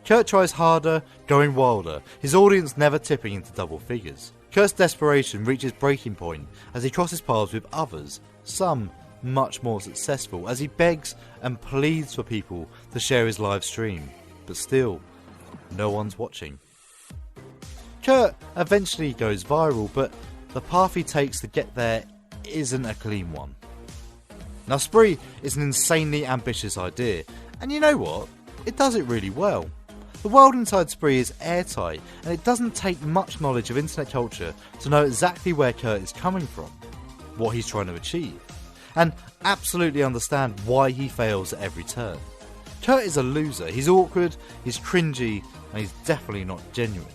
Kurt tries harder, going wilder, his audience never tipping into double figures. Kurt's desperation reaches breaking point as he crosses paths with others, some much more successful, as he begs and pleads for people to share his live stream, but still, no one's watching. Kurt eventually goes viral, but the path he takes to get there isn't a clean one. Now Spree is an insanely ambitious idea, and you know what? It does it really well. The world inside Spree is airtight, and it doesn't take much knowledge of internet culture to know exactly where Kurt is coming from, what he's trying to achieve, and absolutely understand why he fails at every turn. Kurt is a loser, he's awkward, he's cringy, and he's definitely not genuine.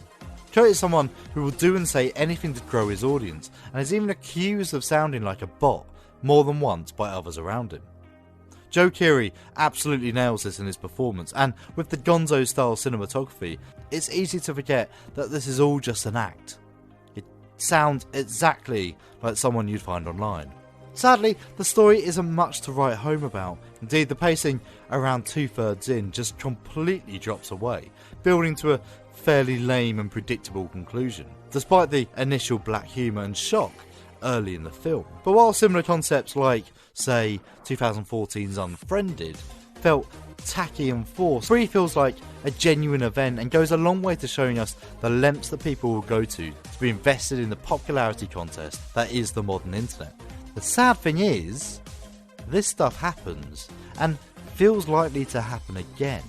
Kurt is someone who will do and say anything to grow his audience, and is even accused of sounding like a bot more than once by others around him. Joe Keery absolutely nails this in his performance, and with the Gonzo style cinematography, it's easy to forget that this is all just an act. It sounds exactly like someone you'd find online. Sadly, the story isn't much to write home about. Indeed, the pacing around 2/3 in just completely drops away, building to a fairly lame and predictable conclusion, despite the initial black humour and shock early in the film. But while similar concepts like, say, 2014's Unfriended felt tacky and forced, Spree feels like a genuine event and goes a long way to showing us the lengths that people will go to be invested in the popularity contest that is the modern internet. The sad thing is, this stuff happens and feels likely to happen again.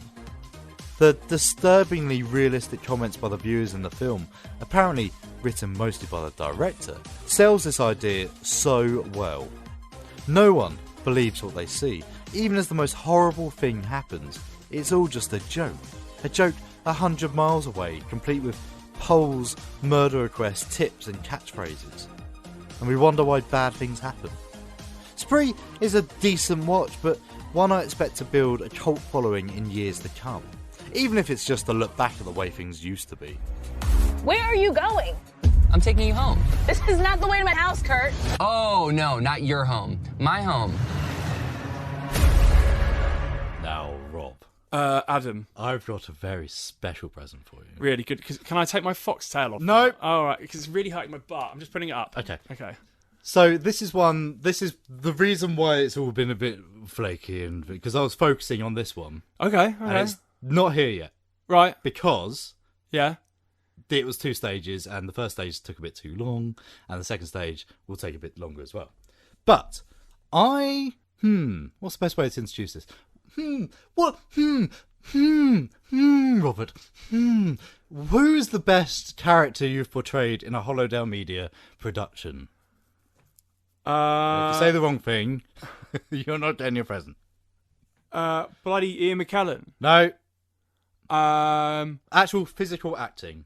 The disturbingly realistic comments by the viewers in the film, apparently written mostly by the director, sells this idea so well. No one believes what they see, even as the most horrible thing happens. It's all just a joke 100 miles away, complete with polls, murder requests, tips and catchphrases. And we wonder why bad things happen. Spree is a decent watch, but one I expect to build a cult following in years to come, even if it's just to look back at the way things used to be. Where are you going? I'm taking you home. This is not the way to my house, Kurt. Oh, no, not your home. My home. Now, Rob. Adam. I've got a very special present for you. Really good. Can I take my foxtail off? No. All right, because it's really hurting my butt. I'm just putting it up. Okay. Okay. So this is the reason why it's all been a bit flaky, and because I was focusing on this one. Okay. And it's not here yet. Right. Because yeah, it was 2 stages, and the first stage took a bit too long, and the second stage will take a bit longer as well. But what's the best way to introduce this? Robert. Who's the best character you've portrayed in a Hollow Dell Media production? If you say the wrong thing, you're not getting your present. Bloody Ian McKellen. No. Actual physical acting.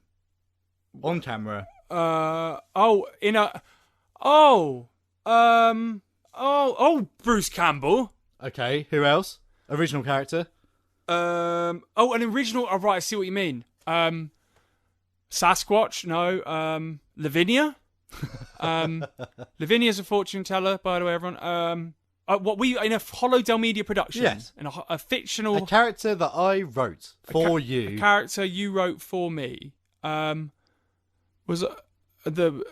On camera. Bruce Campbell. Okay, who else? Original character? An original. Oh, right, I see what you mean. Sasquatch? No. Lavinia? Lavinia's a fortune teller, by the way, everyone. In a Hollow Dell Media production? Yes. In a fictional... A character that I wrote for you. A character you wrote for me. Was the...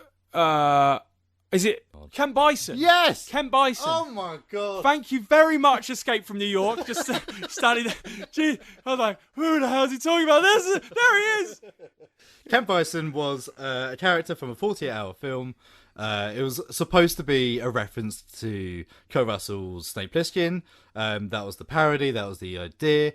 is it Kent Bison? Yes! Kent Bison. Oh my god. Thank you very much, Escape from New York. Just standing there. Gee, I was like, who the hell is he talking about? There he is! Kent Bison was a character from a 48-hour film. It was supposed to be a reference to Kurt Russell's Snake Plissken. That was the parody. That was the idea.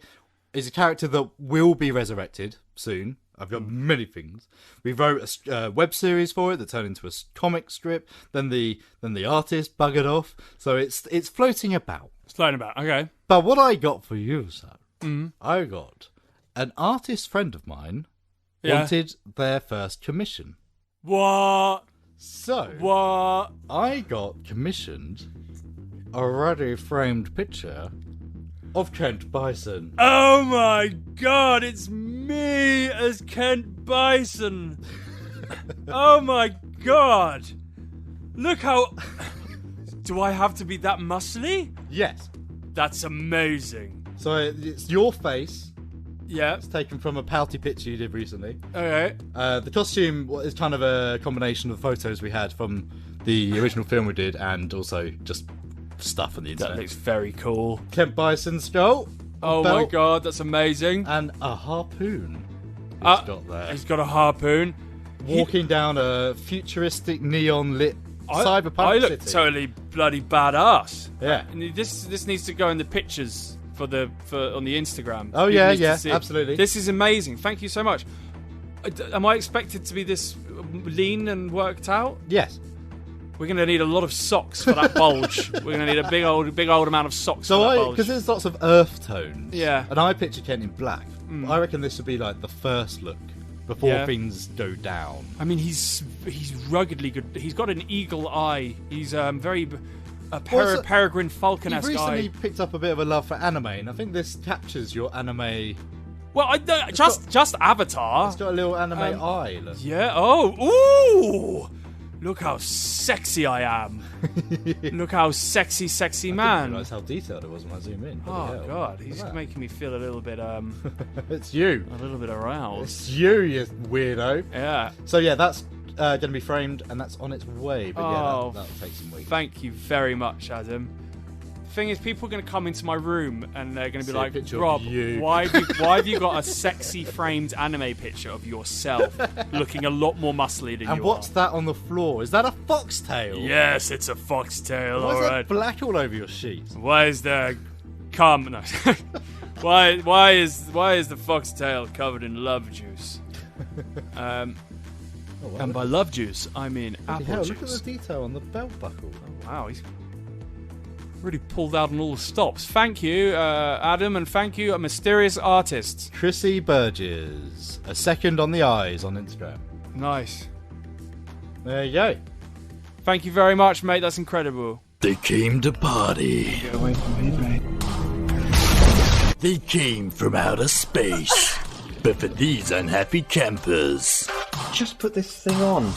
It's a character that will be resurrected soon. I've got many things. We wrote a web series for it that turned into a comic strip. Then the artist buggered off. So it's floating about. It's floating about. Okay. But what I got for you, sir, I got an artist friend of mine wanted their first commission. What? So what? I got commissioned a ready framed picture of Kent Bison. Oh my god, it's me as Kent Bison. Oh my god. Look how... Do I have to be that muscly? Yes. That's amazing. So it's your face. Yeah. It's taken from a pouty picture you did recently. Okay. The costume is kind of a combination of the photos we had from the original film we did and also just stuff on the internet. That looks very cool. Kent Bison skull. Oh my god, that's amazing. And a harpoon he's got there. He's got a harpoon. Walking down a futuristic neon lit cyberpunk I look city. totally bloody badass. Yeah. And this needs to go in the pictures for on the Instagram. Oh People yeah, need to yeah, see it. absolutely. This is amazing. Thank you so much. Am I expected to be this lean and worked out? Yes. We're going to need a lot of socks for that bulge. We're going to need a big old amount of socks for that bulge. Because there's lots of earth tones. Yeah. And I picture Kent in black. I reckon this would be like the first look before things go down. I mean, he's ruggedly good. He's got an eagle eye. He's very peregrine falcon-esque You've recently eye. picked up a bit of a love for anime, and I think this captures your anime. Well, just Avatar. It's got a little anime eye. Look. Yeah. Oh. Ooh. Look how sexy I am. Look how sexy man. I didn't realise how detailed it was when I zoom in. Oh god, he's making me feel a little bit It's you. A little bit aroused. It's you weirdo. Yeah. So yeah, that's going to be framed, and that's on its way. But yeah, that'll take some weeks. Thank you very much, Adam. The thing is, people are going to come into my room and they're going to be like, Rob, why have you got a sexy framed anime picture of yourself looking a lot more muscly than you are? And what's that on the floor? Is that a foxtail? Yes, it's a foxtail. Why is all right. there black all over your sheets? Why is there cum? No. why is the foxtail covered in love juice? And by love juice, I mean apple juice. Look at the detail on the belt buckle. Oh, wow, he's really pulled out on all the stops. Thank you, Adam, and thank you, a mysterious artist. Chrissy Burgess. A second on the eyes on Instagram. Nice. There you go. Thank you very much, mate. That's incredible. They came to party. Get away from me, mate. They came from outer space. But for these unhappy campers, just put this thing on.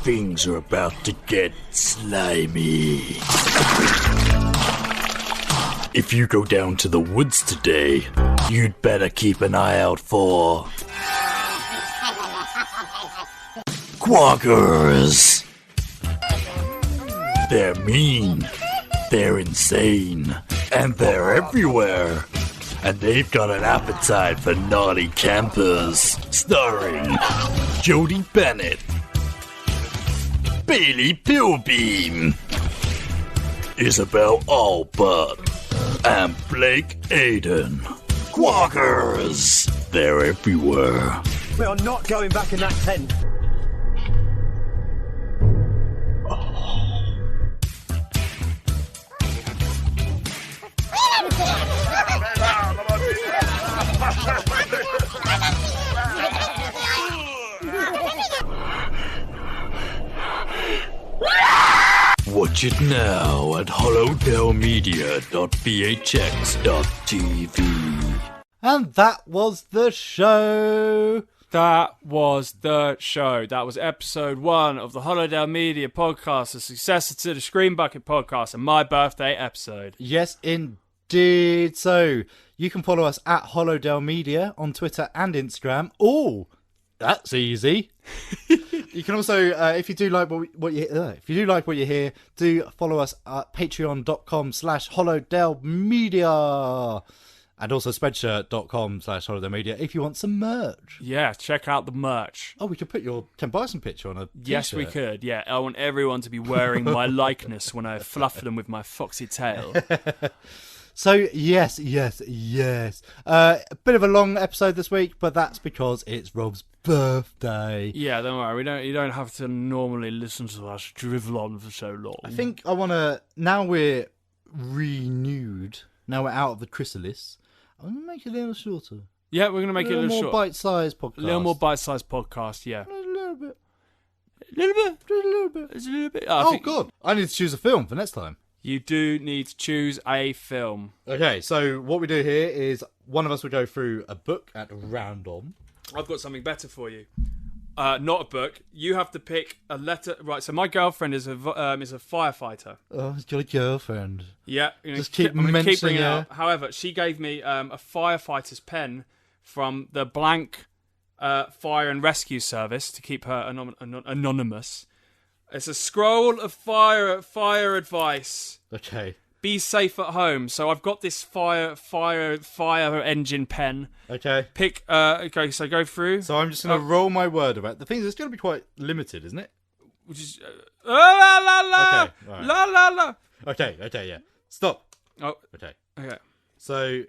Things are about to get slimy. If you go down to the woods today, you'd better keep an eye out for quackers. They're mean, they're insane, and they're everywhere. And they've got an appetite for naughty campers. Starring Jodie Bennett, Bailey Pilbeam, Isabel Allbutt, and Blake Aiden. Quackers! They're everywhere. We are not going back in that tent. Watch it now at hollowdellmedia.vhx.tv. And that was the show. That was the show. That was episode 1 of the Hollow Dell Media Podcast, the successor to the Screen Bucket Podcast, and my birthday episode. Yes, indeed. So you can follow us at Hollow Dell Media on Twitter and Instagram. Oh, that's easy. You can also, if you do like what you hear, do follow us at patreon.com/hollowdellmedia. And also spreadshirt.com/hollowdellmedia if you want some merch. Yeah, check out the merch. Oh, we could put your Ken Bison picture on a t-shirt. Yes, we could. Yeah, I want everyone to be wearing my likeness when I fluff them with my foxy tail. So, yes. A bit of a long episode this week, but that's because it's Rob's birthday. Yeah, don't worry. You don't have to normally listen to us drivel on for so long. I think I want to, now we're renewed, now we're out of the chrysalis, I'm going to make it a little shorter. Yeah, we're going to make it a little more bite-sized podcast. A little more bite-sized podcast, yeah. A little bit. It's a little bit. Oh, God. I need to choose a film for next time. You do need to choose a film. Okay, so what we do here is one of us will go through a book at random. I've got something better for you. Not a book. You have to pick a letter. Right, so my girlfriend is a firefighter. Oh, he's got a girlfriend. Yeah. Just keep bringing mentioning it her. up. However, she gave me a firefighter's pen from the blank fire and rescue service to keep her anonymous. It's a scroll of fire advice. Okay. Be safe at home. So I've got this fire engine pen. Okay. Pick. Okay, so go through. So I'm just going to roll my word about. The thing is, it's going to be quite limited, isn't it? Which is la la la Okay, right. la la la. Okay, yeah. Stop. Oh. Okay. Okay. So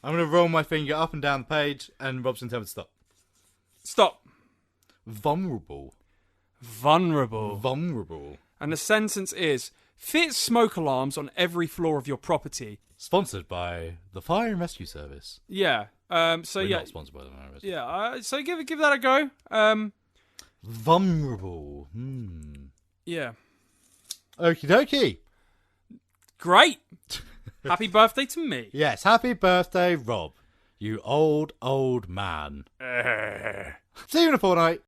I'm going to roll my finger up and down the page, and Rob's going to tell me to stop. Stop. Vulnerable. And the sentence is: fit smoke alarms on every floor of your property. Sponsored by the Fire and Rescue Service. Yeah. We're not sponsored by the Fire and Rescue. Yeah. So give that a go. Vulnerable. Yeah. Okie dokie. Great. Happy birthday to me. Yes. Happy birthday, Rob. You old man. See you in a fortnight.